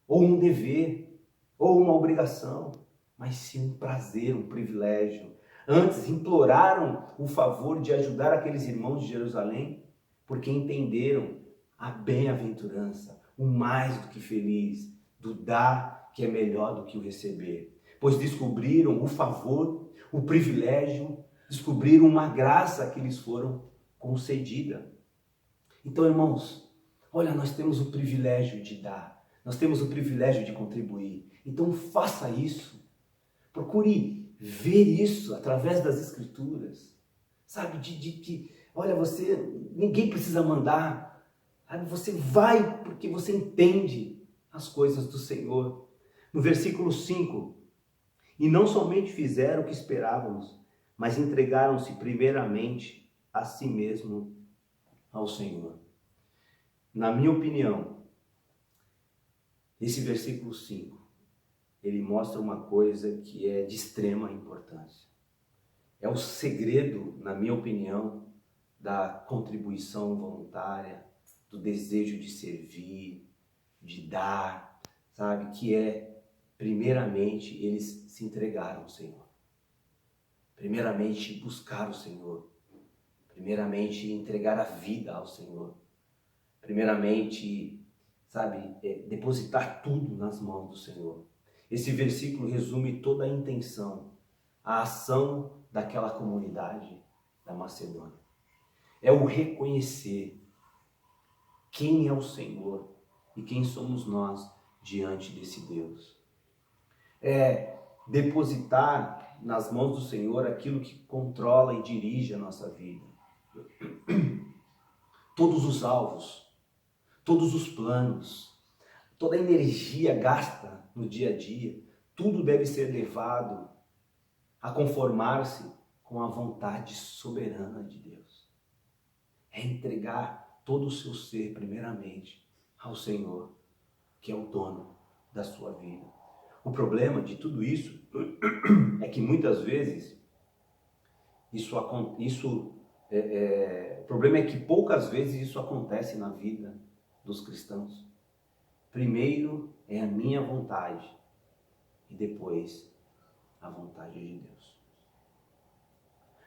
ou um dever, ou uma obrigação, mas sim um prazer, um privilégio. Antes, imploraram o favor de ajudar aqueles irmãos de Jerusalém, porque entenderam a bem-aventurança, o mais do que feliz, do dar que é melhor do que o receber. Pois descobriram o favor, o privilégio, descobriram uma graça que lhes foram concedida. Então, irmãos, olha, nós temos o privilégio de dar, nós temos o privilégio de contribuir. Então, faça isso. Procure ver isso através das Escrituras. Sabe, olha, ninguém precisa mandar. Sabe, você vai porque você entende as coisas do Senhor. No versículo 5, e não somente fizeram o que esperávamos, mas entregaram-se primeiramente a si mesmo ao Senhor. Na minha opinião, esse versículo 5, ele mostra uma coisa que é de extrema importância. É o segredo, na minha opinião, da contribuição voluntária, do desejo de servir, de dar, sabe? Que é, primeiramente, eles se entregaram ao Senhor. Primeiramente, buscar o Senhor. Primeiramente, entregar a vida ao Senhor. Primeiramente, sabe, depositar tudo nas mãos do Senhor. Esse versículo resume toda a intenção, a ação daquela comunidade da Macedônia. É o reconhecer quem é o Senhor e quem somos nós diante desse Deus. É depositar nas mãos do Senhor aquilo que controla e dirige a nossa vida. Todos os alvos, todos os planos, toda a energia gasta no dia a dia, tudo deve ser levado a conformar-se com a vontade soberana de Deus. É entregar todo o seu ser, primeiramente, ao Senhor, que é o dono da sua vida. O problema de tudo isso é que muitas vezes o problema é que poucas vezes isso acontece na vida dos cristãos. Primeiro é a minha vontade e depois a vontade de Deus.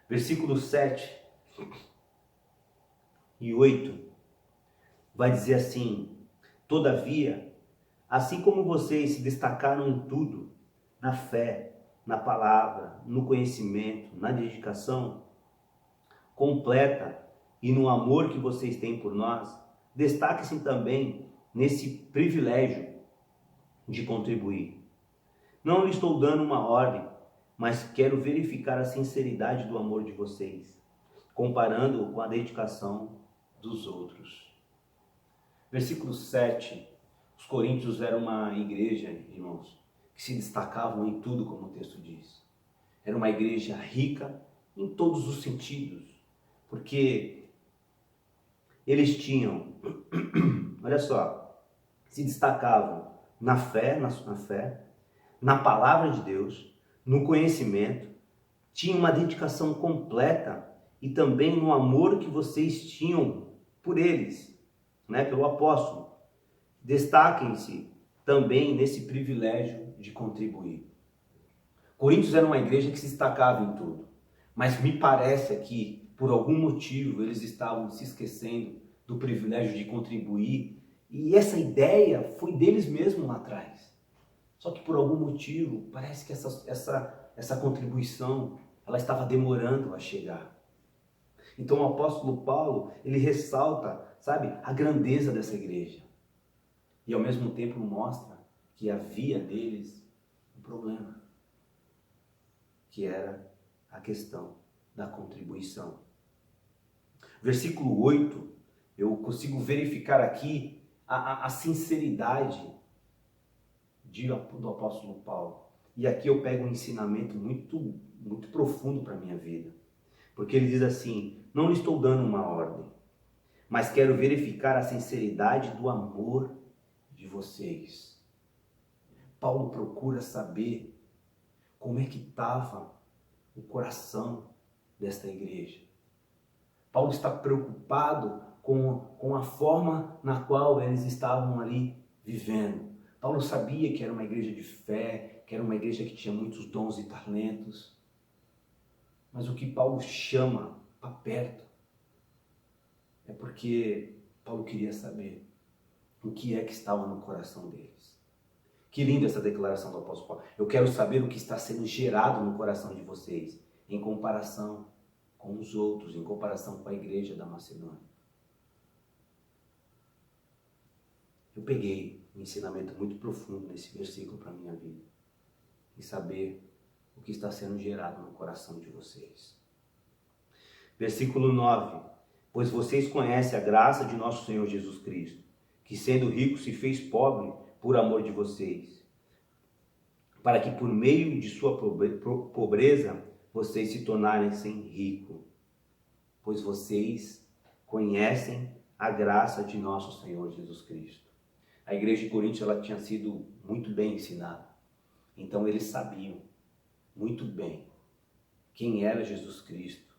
Versículos 7 e 8 vai dizer assim: todavia, assim como vocês se destacaram em tudo, na fé, na palavra, no conhecimento, na dedicação completa e no amor que vocês têm por nós, destaque-se também nesse privilégio de contribuir. Não lhe estou dando uma ordem, mas quero verificar a sinceridade do amor de vocês. comparando com a dedicação dos outros. Versículo 7. Os coríntios eram uma igreja, irmãos, que se destacavam em tudo, como o texto diz. Era uma igreja rica em todos os sentidos, porque eles tinham, olha só, se destacavam na fé, na palavra de Deus, no conhecimento, tinham uma dedicação completa e também no amor que vocês tinham por eles, pelo apóstolo. Destaquem-se também nesse privilégio de contribuir. Coríntios era uma igreja que se destacava em tudo, mas me parece que, por algum motivo, eles estavam se esquecendo do privilégio de contribuir, e essa ideia foi deles mesmos lá atrás. Só que por algum motivo, parece que essa contribuição, ela estava demorando a chegar. Então o apóstolo Paulo, ele ressalta, a grandeza dessa igreja. E ao mesmo tempo mostra que havia neles um problema, que era a questão da contribuição. Versículo 8, eu consigo verificar aqui a sinceridade do apóstolo Paulo. E aqui eu pego um ensinamento muito, muito profundo para a minha vida. Porque ele diz assim: não lhe estou dando uma ordem, mas quero verificar a sinceridade do amor de vocês. Paulo procura saber como é que estava o coração desta igreja. Paulo está preocupado com a forma na qual eles estavam ali vivendo. Paulo sabia que era uma igreja de fé, que era uma igreja que tinha muitos dons e talentos. Mas o que Paulo chama para perto é porque Paulo queria saber o que é que estava no coração deles. Que linda essa declaração do apóstolo Paulo. Eu quero saber o que está sendo gerado no coração de vocês, em comparação com os outros, em comparação com a igreja da Macedônia. Eu peguei um ensinamento muito profundo nesse versículo para a minha vida. E saber o que está sendo gerado no coração de vocês. Versículo 9. Pois vocês conhecem a graça de nosso Senhor Jesus Cristo, que sendo rico se fez pobre por amor de vocês, para que por meio de sua pobreza vocês se tornassem ricos. Pois vocês conhecem a graça de nosso Senhor Jesus Cristo. A igreja de Coríntios, ela tinha sido muito bem ensinada. Então eles sabiam muito bem quem era Jesus Cristo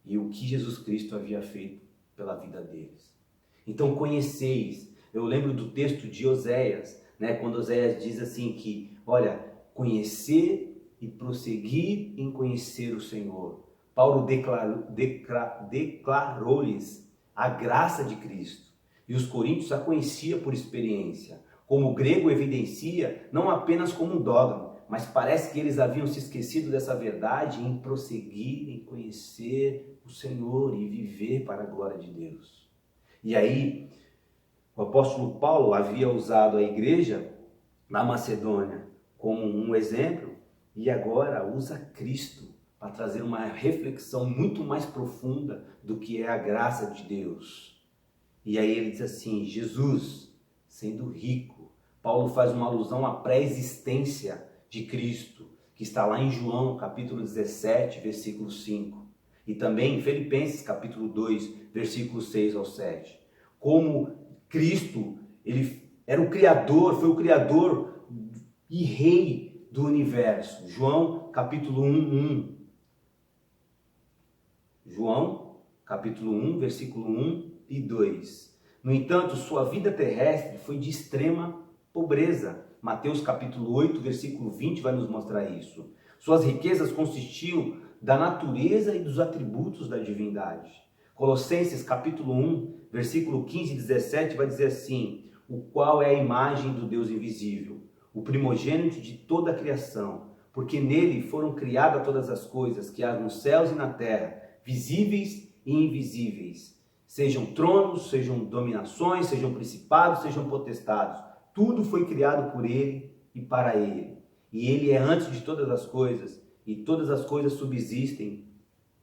e o que Jesus Cristo havia feito pela vida deles. Então conheceis. Eu lembro do texto de Oséias, quando Oséias diz assim que, olha, conhecer e prosseguir em conhecer o Senhor. Paulo declarou-lhes a graça de Cristo. E os coríntios a conheciam por experiência. Como o grego evidencia, não apenas como um dogma, mas parece que eles haviam se esquecido dessa verdade em prosseguir, em conhecer o Senhor e viver para a glória de Deus. E aí, o apóstolo Paulo havia usado a igreja na Macedônia como um exemplo e agora usa Cristo para trazer uma reflexão muito mais profunda do que é a graça de Deus. E aí ele diz assim, Jesus, sendo rico, Paulo faz uma alusão à pré-existência de Cristo, que está lá em João, capítulo 17, versículo 5. E também em Filipenses, capítulo 2, versículos 6 ao 7. Como Cristo, ele era o Criador, foi o Criador e Rei do universo. João, capítulo 1. João, capítulo 1, versículo 1 e 2. No entanto, sua vida terrestre foi de extrema pobreza. Mateus capítulo 8, versículo 20 vai nos mostrar isso. Suas riquezas consistiam da natureza e dos atributos da divindade. Colossenses capítulo 1, versículo 15 e 17 vai dizer assim: o qual é a imagem do Deus invisível, o primogênito de toda a criação, porque nele foram criadas todas as coisas que há nos céus e na terra, visíveis e invisíveis, sejam tronos, sejam dominações, sejam principados, sejam potestades. Tudo foi criado por ele e para ele. E ele é antes de todas as coisas, e todas as coisas subsistem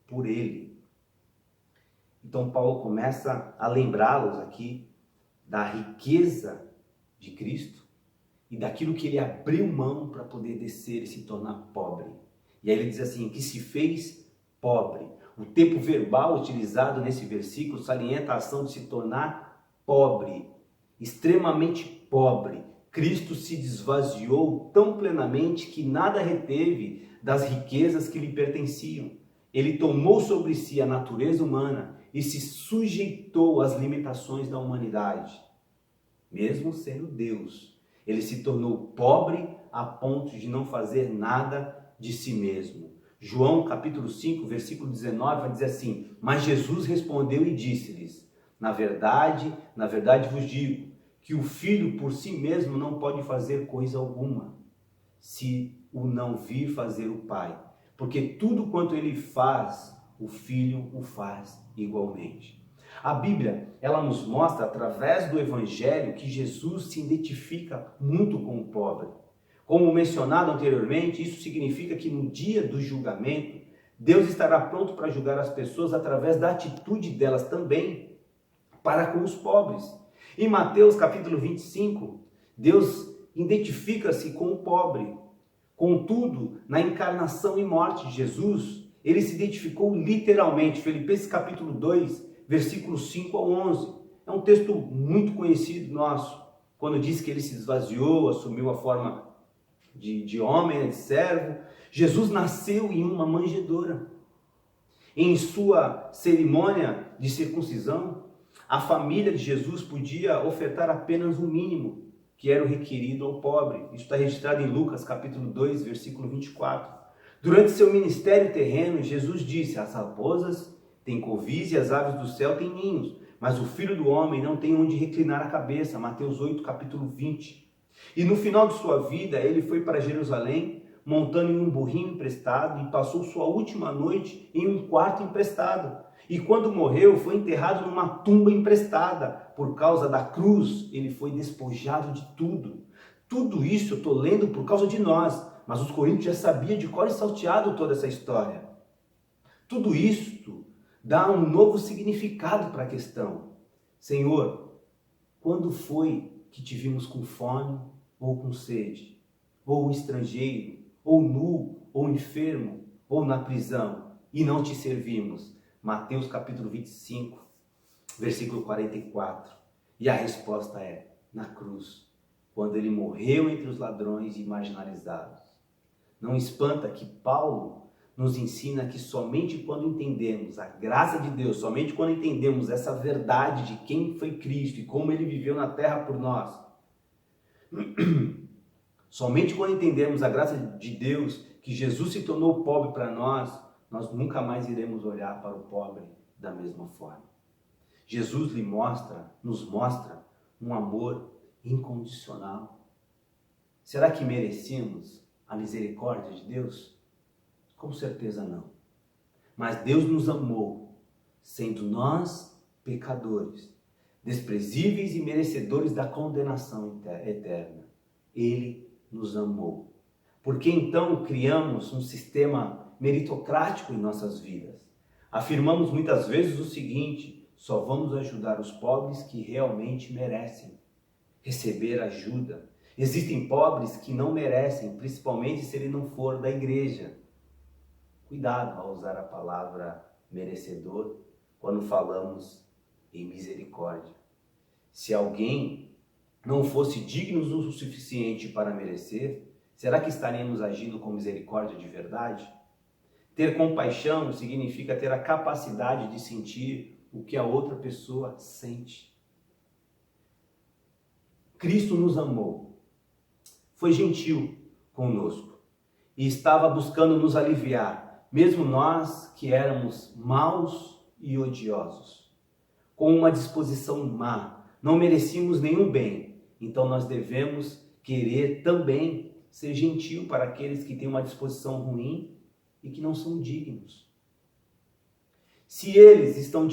por ele. Então Paulo começa a lembrá-los aqui da riqueza de Cristo e daquilo que ele abriu mão para poder descer e se tornar pobre. E aí ele diz assim, que se fez pobre. O tempo verbal utilizado nesse versículo salienta a ação de se tornar pobre, extremamente pobre. Cristo se esvaziou tão plenamente que nada reteve das riquezas que lhe pertenciam. Ele tomou sobre si a natureza humana e se sujeitou às limitações da humanidade. Mesmo sendo Deus, ele se tornou pobre a ponto de não fazer nada de si mesmo. João capítulo 5, versículo 19 vai dizer assim, mas Jesus respondeu e disse-lhes, na verdade vos digo, que o Filho por si mesmo não pode fazer coisa alguma, se o não vir fazer o Pai. Porque tudo quanto ele faz, o Filho o faz igualmente. A Bíblia, ela nos mostra, através do Evangelho, que Jesus se identifica muito com o pobre. Como mencionado anteriormente, isso significa que no dia do julgamento, Deus estará pronto para julgar as pessoas através da atitude delas também para com os pobres. Em Mateus capítulo 25, Deus identifica-se com o pobre. Contudo, na encarnação e morte de Jesus, ele se identificou literalmente. Filipenses capítulo 2, versículos 5 a 11. É um texto muito conhecido nosso, quando diz que ele se esvaziou, assumiu a forma de homem, de servo. Jesus nasceu em uma manjedoura. Em sua cerimônia de circuncisão, a família de Jesus podia ofertar apenas o mínimo, que era o requerido ao pobre. Isso está registrado em Lucas capítulo 2, versículo 24. Durante seu ministério terreno, Jesus disse, as raposas têm covis e as aves do céu têm ninhos, mas o Filho do Homem não tem onde reclinar a cabeça. Mateus 8, capítulo 20. E no final de sua vida, ele foi para Jerusalém, montando em um burrinho emprestado, e passou sua última noite em um quarto emprestado. E quando morreu, foi enterrado numa tumba emprestada. Por causa da cruz, ele foi despojado de tudo. Tudo isso eu estou lendo por causa de nós, mas os coríntios já sabiam de cor e salteado toda essa história. Tudo isso dá um novo significado para a questão. Senhor, quando foi que te vimos com fome ou com sede, ou estrangeiro, ou nu, ou enfermo, ou na prisão, e não te servimos? Mateus capítulo 25, versículo 44. E a resposta é, na cruz, quando ele morreu entre os ladrões e marginalizados. Não espanta que Paulo nos ensina que somente quando entendemos a graça de Deus, somente quando entendemos essa verdade de quem foi Cristo e como ele viveu na terra por nós, somente quando entendemos a graça de Deus, que Jesus se tornou pobre para nós nunca mais iremos olhar para o pobre da mesma forma. Jesus nos mostra um amor incondicional. Será que merecemos a misericórdia de Deus? Com certeza não. Mas Deus nos amou, sendo nós pecadores, desprezíveis e merecedores da condenação eterna. Ele nos amou. Por que então criamos um sistema meritocrático em nossas vidas? Afirmamos muitas vezes o seguinte: só vamos ajudar os pobres que realmente merecem receber ajuda. Existem pobres que não merecem, principalmente se ele não for da igreja. Cuidado ao usar a palavra merecedor quando falamos em misericórdia. Se alguém não fosse digno o suficiente para merecer, será que estaremos agindo com misericórdia de verdade? Ter compaixão significa ter a capacidade de sentir o que a outra pessoa sente. Cristo nos amou, foi gentil conosco e estava buscando nos aliviar, mesmo nós que éramos maus e odiosos, com uma disposição má, não merecíamos nenhum bem. Então nós devemos querer também ser gentil para aqueles que têm uma disposição ruim e que não são dignos. Se eles estão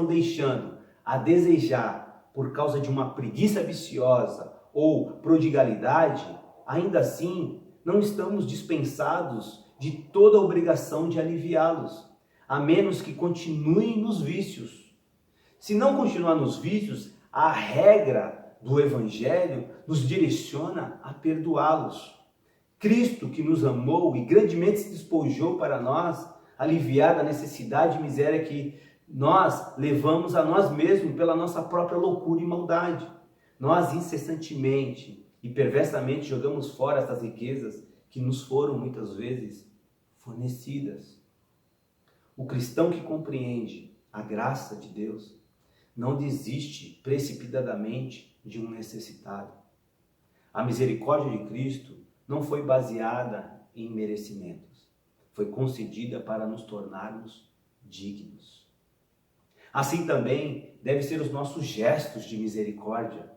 deixando a desejar por causa de uma preguiça viciosa ou prodigalidade, ainda assim não estamos dispensados de toda a obrigação de aliviá-los. a menos que continuem nos vícios. Se não continuar nos vícios, a regra do Evangelho nos direciona a perdoá-los. Cristo, que nos amou e grandemente se despojou para nós, aliviar da necessidade e miséria que nós levamos a nós mesmos pela nossa própria loucura e maldade. Nós incessantemente e perversamente jogamos fora essas riquezas que nos foram muitas vezes fornecidas. O cristão que compreende a graça de Deus não desiste precipitadamente de um necessitado. A misericórdia de Cristo não foi baseada em merecimentos, foi concedida para nos tornarmos dignos. Assim também devem ser os nossos gestos de misericórdia.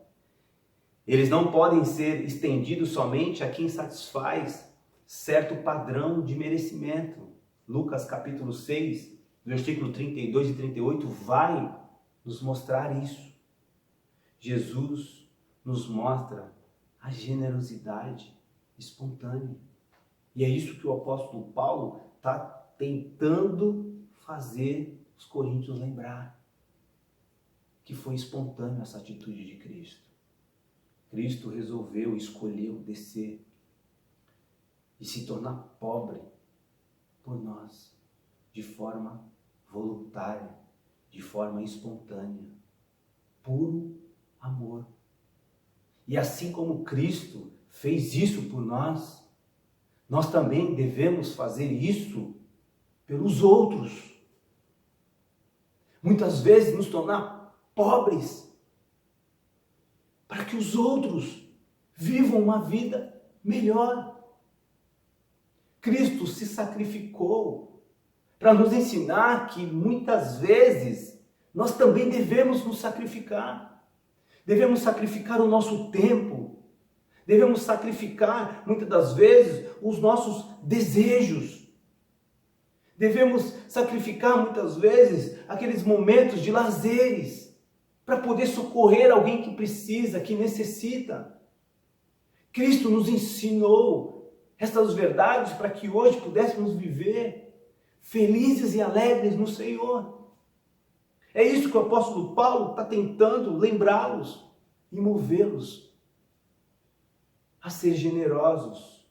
Eles não podem ser estendidos somente a quem satisfaz certo padrão de merecimento. Lucas capítulo 6, versículo 32 e 38 vai nos mostrar isso. Jesus nos mostra a generosidade espontânea. E é isso que o apóstolo Paulo está tentando fazer os coríntios lembrar. Que foi espontânea essa atitude de Cristo. Cristo resolveu, escolheu descer e se tornar pobre por nós, de forma voluntária, de forma espontânea, puro amor. E assim como Cristo fez isso por nós, nós também devemos fazer isso pelos outros. Muitas vezes nos tornar pobres para que os outros vivam uma vida melhor. Cristo se sacrificou para nos ensinar que muitas vezes nós também devemos nos sacrificar. Devemos sacrificar o nosso tempo. Devemos sacrificar, muitas das vezes, os nossos desejos. Devemos sacrificar, muitas vezes, aqueles momentos de lazeres para poder socorrer alguém que precisa, que necessita. Cristo nos ensinou estas verdades para que hoje pudéssemos viver felizes e alegres no Senhor. É isso que o apóstolo Paulo está tentando lembrá-los e movê-los a ser generosos.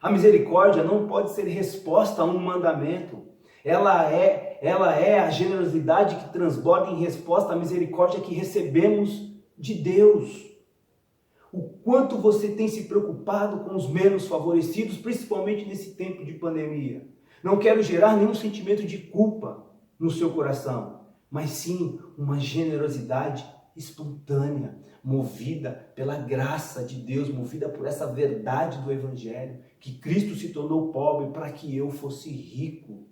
A misericórdia não pode ser resposta a um mandamento. Ela é a generosidade que transborda em resposta à misericórdia que recebemos de Deus. O quanto você tem se preocupado com os menos favorecidos, principalmente nesse tempo de pandemia. Não quero gerar nenhum sentimento de culpa no seu coração, mas sim uma generosidade espontânea, movida pela graça de Deus, movida por essa verdade do Evangelho, que Cristo se tornou pobre para que eu fosse rico.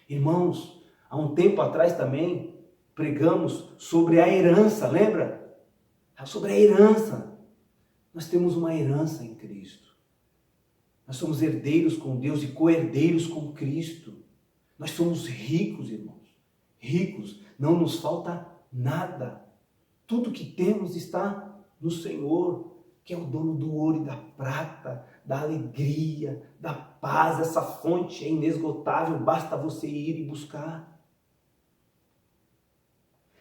Irmãos, há um tempo atrás também pregamos sobre a herança, lembra? Sobre a herança. Nós temos uma herança em Cristo. Nós somos herdeiros com Deus e co-herdeiros com Cristo. Nós somos ricos, irmãos. Ricos. Não nos falta nada. Tudo que temos está no Senhor, que é o dono do ouro e da prata, da alegria, da paz. Essa fonte é inesgotável, basta você ir e buscar.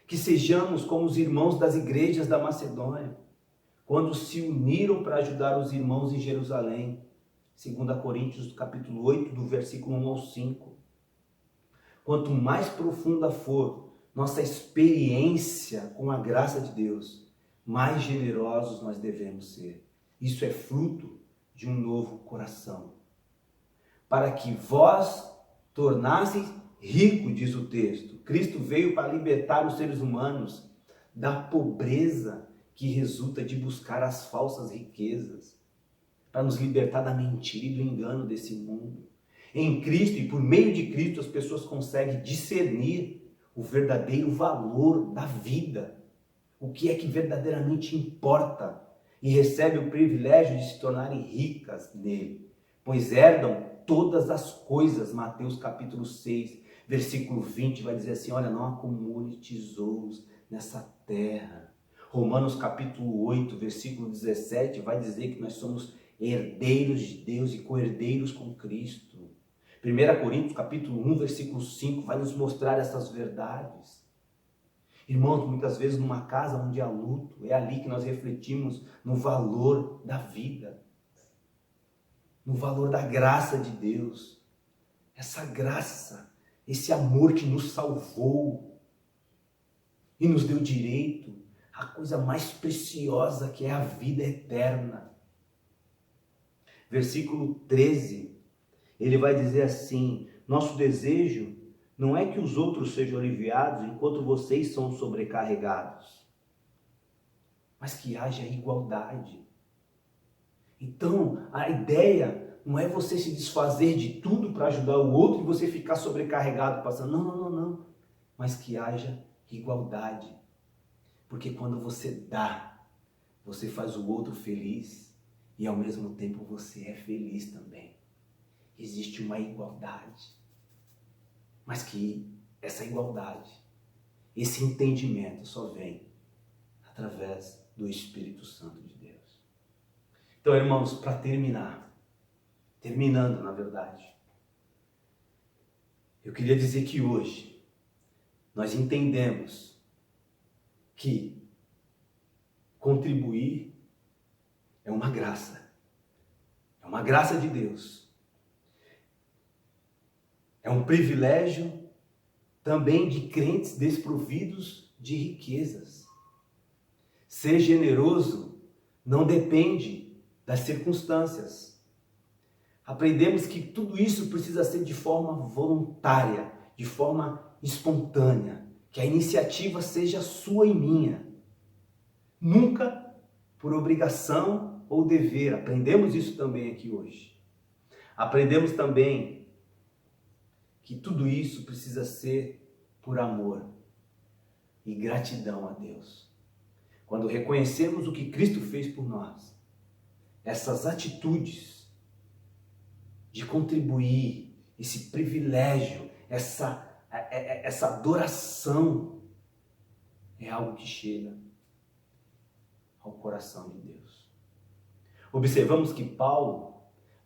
Que sejamos como os irmãos das igrejas da Macedônia, quando se uniram para ajudar os irmãos em Jerusalém. 2 Coríntios capítulo 8, do versículo 1 ao 5. Quanto mais profunda for nossa experiência com a graça de Deus, mais generosos nós devemos ser. Isso é fruto de um novo coração. Para que vós tornasseis rico, diz o texto. Cristo veio para libertar os seres humanos da pobreza que resulta de buscar as falsas riquezas, para nos libertar da mentira e do engano desse mundo. Em Cristo e por meio de Cristo as pessoas conseguem discernir o verdadeiro valor da vida, o que é que verdadeiramente importa, e recebe o privilégio de se tornarem ricas nele, pois herdam todas as coisas. Mateus capítulo 6, versículo 20 vai dizer assim, olha, não acumule tesouros nessa terra. Romanos capítulo 8, versículo 17 vai dizer que nós somos herdeiros de Deus e co-herdeiros com Cristo. 1 Coríntios capítulo 1, versículo 5 vai nos mostrar essas verdades. Irmãos, muitas vezes numa casa onde há luto, é ali que nós refletimos no valor da vida, no valor da graça de Deus. Essa graça, esse amor que nos salvou e nos deu direito à coisa mais preciosa que é a vida eterna. Versículo 13, ele vai dizer assim: nosso desejo não é que os outros sejam aliviados enquanto vocês são sobrecarregados, mas que haja igualdade. Então, a ideia não é você se desfazer de tudo para ajudar o outro e você ficar sobrecarregado passando. Não. Mas que haja igualdade. Porque quando você dá, você faz o outro feliz e ao mesmo tempo você é feliz também. Existe uma igualdade. Mas que essa igualdade, esse entendimento só vem através do Espírito Santo de Deus. Então, irmãos, para terminando na verdade, eu queria dizer que hoje nós entendemos que contribuir é uma graça de Deus. É um privilégio também de crentes desprovidos de riquezas. Ser generoso não depende das circunstâncias. Aprendemos que tudo isso precisa ser de forma voluntária, de forma espontânea, que a iniciativa seja sua e minha. Nunca por obrigação ou dever. Aprendemos isso também aqui hoje. Aprendemos também que tudo isso precisa ser por amor e gratidão a Deus. Quando reconhecemos o que Cristo fez por nós, essas atitudes de contribuir, esse privilégio, essa adoração, é algo que chega ao coração de Deus. Observamos que Paulo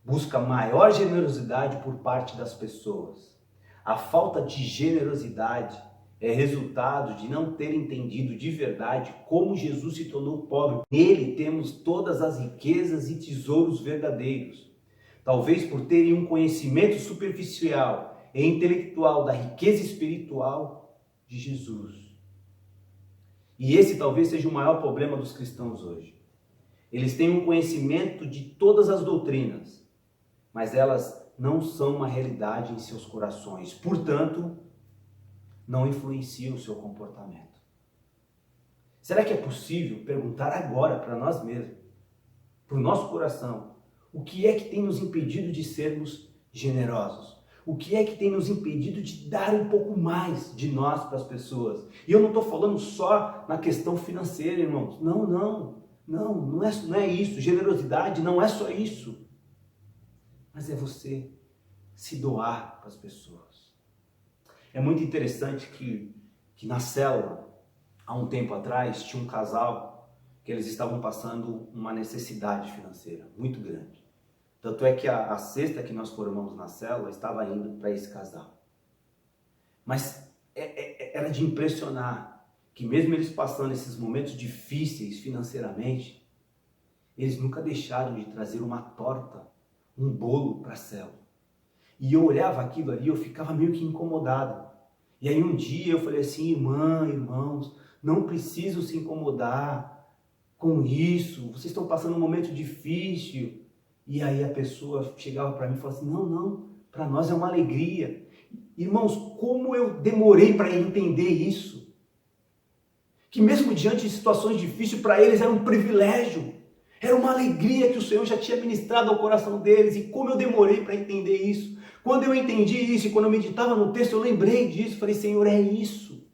busca maior generosidade por parte das pessoas. A falta de generosidade é resultado de não ter entendido de verdade como Jesus se tornou pobre. Nele temos todas as riquezas e tesouros verdadeiros. Talvez por terem um conhecimento superficial e intelectual da riqueza espiritual de Jesus. E esse talvez seja o maior problema dos cristãos hoje. Eles têm um conhecimento de todas as doutrinas, mas elas não são uma realidade em seus corações. Portanto, não influenciam o seu comportamento. Será que é possível perguntar agora para nós mesmos, para o nosso coração, o que é que tem nos impedido de sermos generosos? O que é que tem nos impedido de dar um pouco mais de nós para as pessoas? E eu não estou falando só na questão financeira, irmãos. Não é isso. Generosidade não é só isso. Mas é você se doar para as pessoas. É muito interessante que na célula, há um tempo atrás, tinha um casal que eles estavam passando uma necessidade financeira muito grande. Tanto é que a cesta que nós formamos na célula estava indo para esse casal. Mas era de impressionar que mesmo eles passando esses momentos difíceis financeiramente, eles nunca deixaram de trazer uma torta, um bolo para a célula. E eu olhava aquilo ali, eu ficava meio que incomodado. E aí um dia eu falei assim: irmãos, não precisam se incomodar com isso, vocês estão passando um momento difícil. E aí a pessoa chegava para mim e falava assim: não, para nós é uma alegria. Irmãos, como eu demorei para entender isso. Que mesmo diante de situações difíceis, para eles era um privilégio. Era uma alegria que o Senhor já tinha ministrado ao coração deles. E como eu demorei para entender isso. Quando eu entendi isso e quando eu meditava no texto, eu lembrei disso. Falei: Senhor, é isso.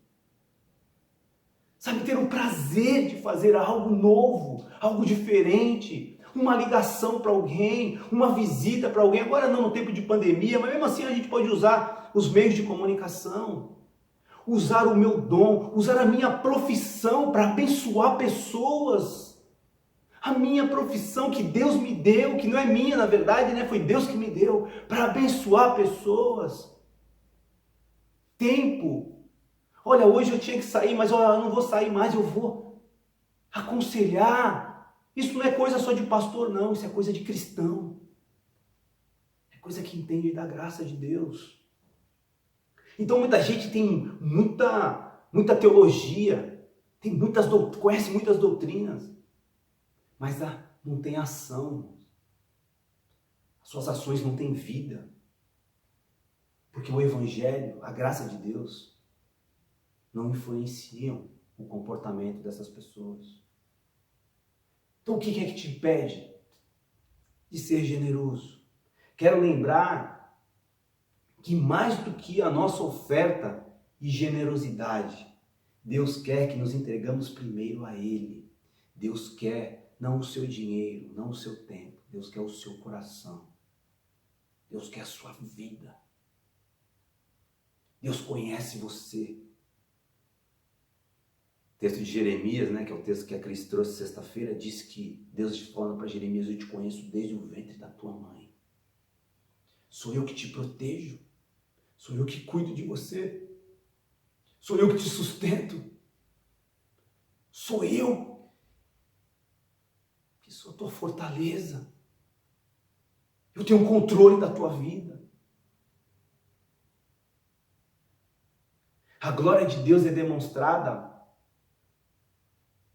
Sabe, ter o prazer de fazer algo novo, algo diferente. Uma ligação para alguém, uma visita para alguém. Agora não no tempo de pandemia, mas mesmo assim a gente pode usar os meios de comunicação. Usar o meu dom, usar a minha profissão para abençoar pessoas. A minha profissão que Deus me deu, que não é minha na verdade, né? Foi Deus que me deu para abençoar pessoas. Tempo. Olha, hoje eu tinha que sair, mas olha, eu não vou sair mais, eu vou aconselhar. Isso não é coisa só de pastor, não. Isso é coisa de cristão. É coisa que entende da graça de Deus. Então muita gente tem muita teologia, conhece muitas doutrinas, mas não tem ação. As suas ações não têm vida. Porque o Evangelho, a graça de Deus, não influenciam o comportamento dessas pessoas. Então o que é que te impede de ser generoso? Quero lembrar que mais do que a nossa oferta e generosidade, Deus quer que nos entregamos primeiro a Ele. Deus quer não o seu dinheiro, não o seu tempo. Deus quer o seu coração. Deus quer a sua vida. Deus conhece você. O texto de Jeremias, né, que é o texto que a Cris trouxe sexta-feira, diz que Deus falando para Jeremias: eu te conheço desde o ventre da tua mãe. Sou eu que te protejo. Sou eu que cuido de você. Sou eu que te sustento. Sou eu que sou a tua fortaleza. Eu tenho um controle da tua vida. A glória de Deus é demonstrada.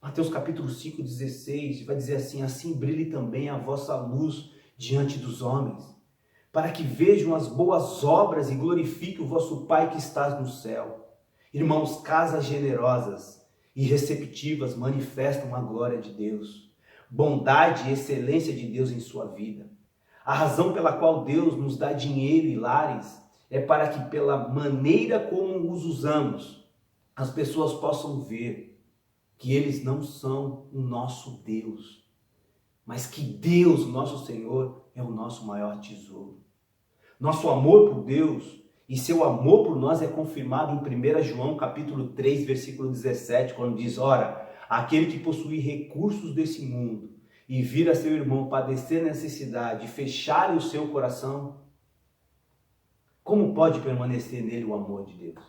Mateus capítulo 5, 16, vai dizer assim: assim brilhe também a vossa luz diante dos homens, para que vejam as boas obras e glorifiquem o vosso Pai que estás no céu. Irmãos, casas generosas e receptivas manifestam a glória de Deus, bondade e excelência de Deus em sua vida. A razão pela qual Deus nos dá dinheiro e lares é para que, pela maneira como os usamos, as pessoas possam ver que eles não são o nosso Deus, mas que Deus, o nosso Senhor, é o nosso maior tesouro. Nosso amor por Deus e seu amor por nós é confirmado em 1 João capítulo 3, versículo 17, quando diz: ora, aquele que possui recursos desse mundo e vir a seu irmão padecer necessidade e fechar o seu coração, como pode permanecer nele o amor de Deus?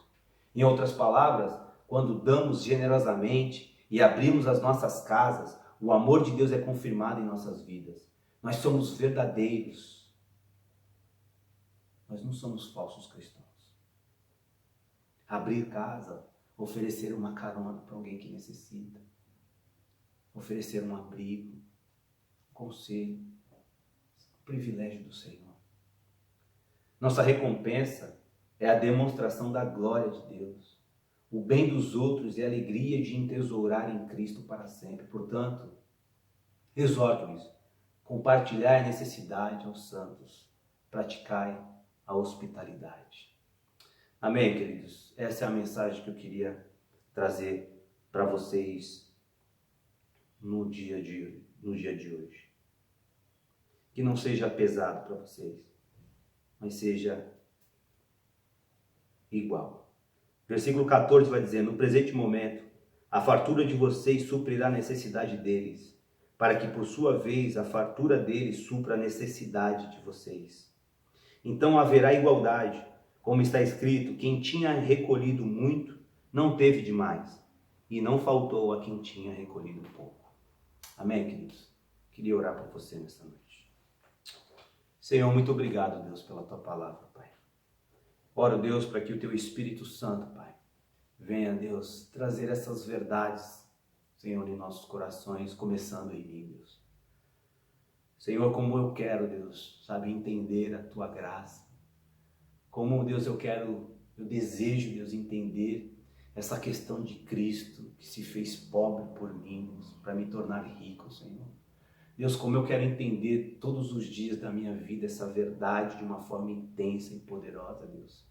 Em outras palavras, quando damos generosamente e abrimos as nossas casas, o amor de Deus é confirmado em nossas vidas. Nós somos verdadeiros. Nós não somos falsos cristãos. Abrir casa, oferecer uma carona para alguém que necessita, oferecer um abrigo, um conselho, um privilégio do Senhor. Nossa recompensa é a demonstração da glória de Deus, o bem dos outros e a alegria de entesourar em Cristo para sempre. Portanto, exorto-lhes, compartilhai a necessidade aos santos, praticai a hospitalidade. Amém, queridos? Essa é a mensagem que eu queria trazer para vocês no dia de hoje. Que não seja pesado para vocês, mas seja igual. Versículo 14 vai dizer: no presente momento, a fartura de vocês suprirá a necessidade deles, para que por sua vez a fartura deles supra a necessidade de vocês. Então haverá igualdade, como está escrito: quem tinha recolhido muito, não teve demais, e não faltou a quem tinha recolhido pouco. Amém, queridos? Queria orar por você nessa noite. Senhor, muito obrigado, Deus, pela tua palavra, Pai. Oro, Deus, para que o teu Espírito Santo, Pai, venha, Deus, trazer essas verdades, Senhor, em nossos corações, começando em mim, Deus. Senhor, como eu quero, Deus, sabe, entender a tua graça. Como, Deus, eu desejo, Deus, entender essa questão de Cristo, que se fez pobre por mim, Deus, para me tornar rico, Senhor. Deus, como eu quero entender todos os dias da minha vida essa verdade de uma forma intensa e poderosa, Deus.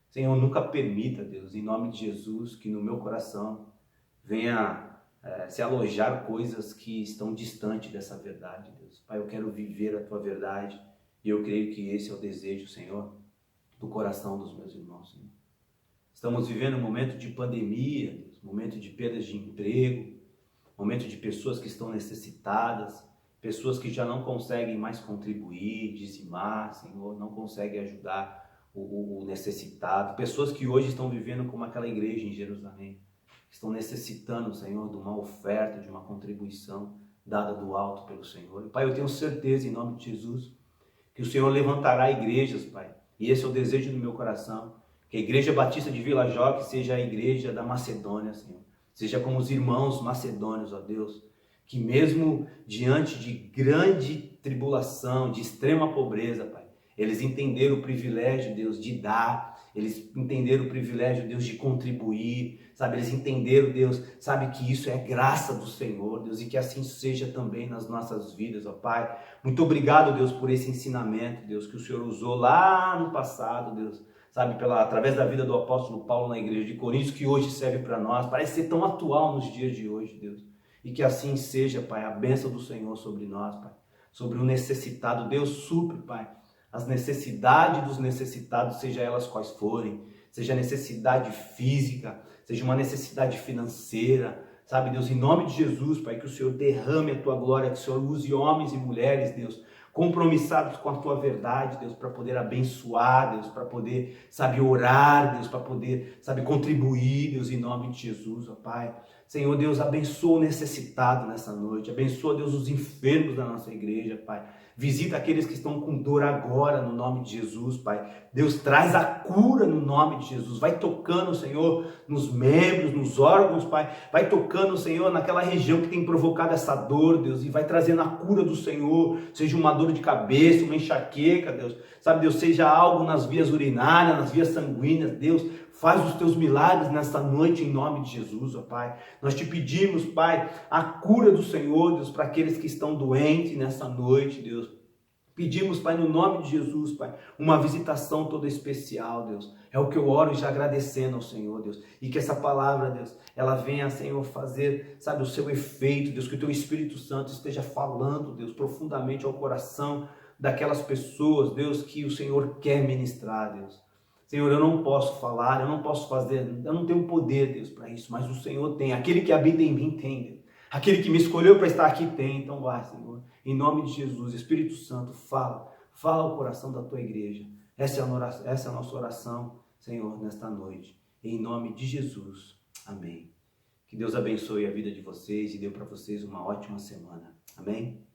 Senhor, nunca permita, Deus, em nome de Jesus, que no meu coração venha se alojar coisas que estão distantes dessa verdade, Deus. Pai, eu quero viver a tua verdade e eu creio que esse é o desejo, Senhor, do coração dos meus irmãos, Senhor. Estamos vivendo um momento de pandemia, Deus, momento de perdas de emprego, momento de pessoas que estão necessitadas, pessoas que já não conseguem mais contribuir, dizimar, Senhor, não conseguem ajudar o necessitado, pessoas que hoje estão vivendo como aquela igreja em Jerusalém, estão necessitando, Senhor, de uma oferta, de uma contribuição dada do alto pelo Senhor. E, Pai, eu tenho certeza, em nome de Jesus, que o Senhor levantará igrejas, Pai, e esse é o desejo do meu coração, que a Igreja Batista de Vila Joque seja a igreja da Macedônia, Senhor, seja como os irmãos macedônios, ó Deus, que mesmo diante de grande tribulação, de extrema pobreza, Pai, eles entenderam o privilégio, Deus, de dar, eles entenderam o privilégio, Deus, de contribuir, sabe? Eles entenderam, Deus, sabe, que isso é graça do Senhor, Deus, e que assim seja também nas nossas vidas, ó Pai. Muito obrigado, Deus, por esse ensinamento, Deus, que o Senhor usou lá no passado, Deus, sabe, através da vida do apóstolo Paulo na igreja de Coríntios, que hoje serve para nós, parece ser tão atual nos dias de hoje, Deus. E que assim seja, Pai, a bênção do Senhor sobre nós, Pai, sobre o necessitado. Deus, supre, Pai, as necessidades dos necessitados, seja elas quais forem, seja necessidade física, seja uma necessidade financeira, sabe, Deus, em nome de Jesus, Pai, que o Senhor derrame a Tua glória, que o Senhor use homens e mulheres, Deus, compromissados com a Tua verdade, Deus, para poder abençoar, Deus, para poder, sabe, orar, Deus, para poder, sabe, contribuir, Deus, em nome de Jesus, ó Pai. Senhor, Deus, abençoa o necessitado nessa noite, abençoa, Deus, os enfermos da nossa igreja, Pai. Visita aqueles que estão com dor agora, no nome de Jesus, Pai. Deus, traz a cura no nome de Jesus. Vai tocando, Senhor, nos membros, nos órgãos, Pai. Vai tocando, Senhor, naquela região que tem provocado essa dor, Deus. E vai trazendo a cura do Senhor. Seja uma dor de cabeça, uma enxaqueca, Deus. Sabe, Deus, seja algo nas vias urinárias, nas vias sanguíneas, Deus. Faz os teus milagres nesta noite em nome de Jesus, ó Pai. Nós te pedimos, Pai, a cura do Senhor, Deus, para aqueles que estão doentes nessa noite, Deus. Pedimos, Pai, no nome de Jesus, Pai, uma visitação toda especial, Deus. É o que eu oro já agradecendo ao Senhor, Deus. E que essa palavra, Deus, ela venha, Senhor, fazer, sabe, o seu efeito, Deus. Que o teu Espírito Santo esteja falando, Deus, profundamente ao coração daquelas pessoas, Deus, que o Senhor quer ministrar, Deus. Senhor, eu não posso falar, eu não posso fazer, eu não tenho poder, Deus, para isso, mas o Senhor tem. Aquele que habita em mim tem, Deus. Aquele que me escolheu para estar aqui tem. Então vai, Senhor, em nome de Jesus, Espírito Santo, fala ao coração da tua igreja. Essa é a nossa oração, Senhor, nesta noite. Em nome de Jesus, amém. Que Deus abençoe a vida de vocês e dê para vocês uma ótima semana. Amém?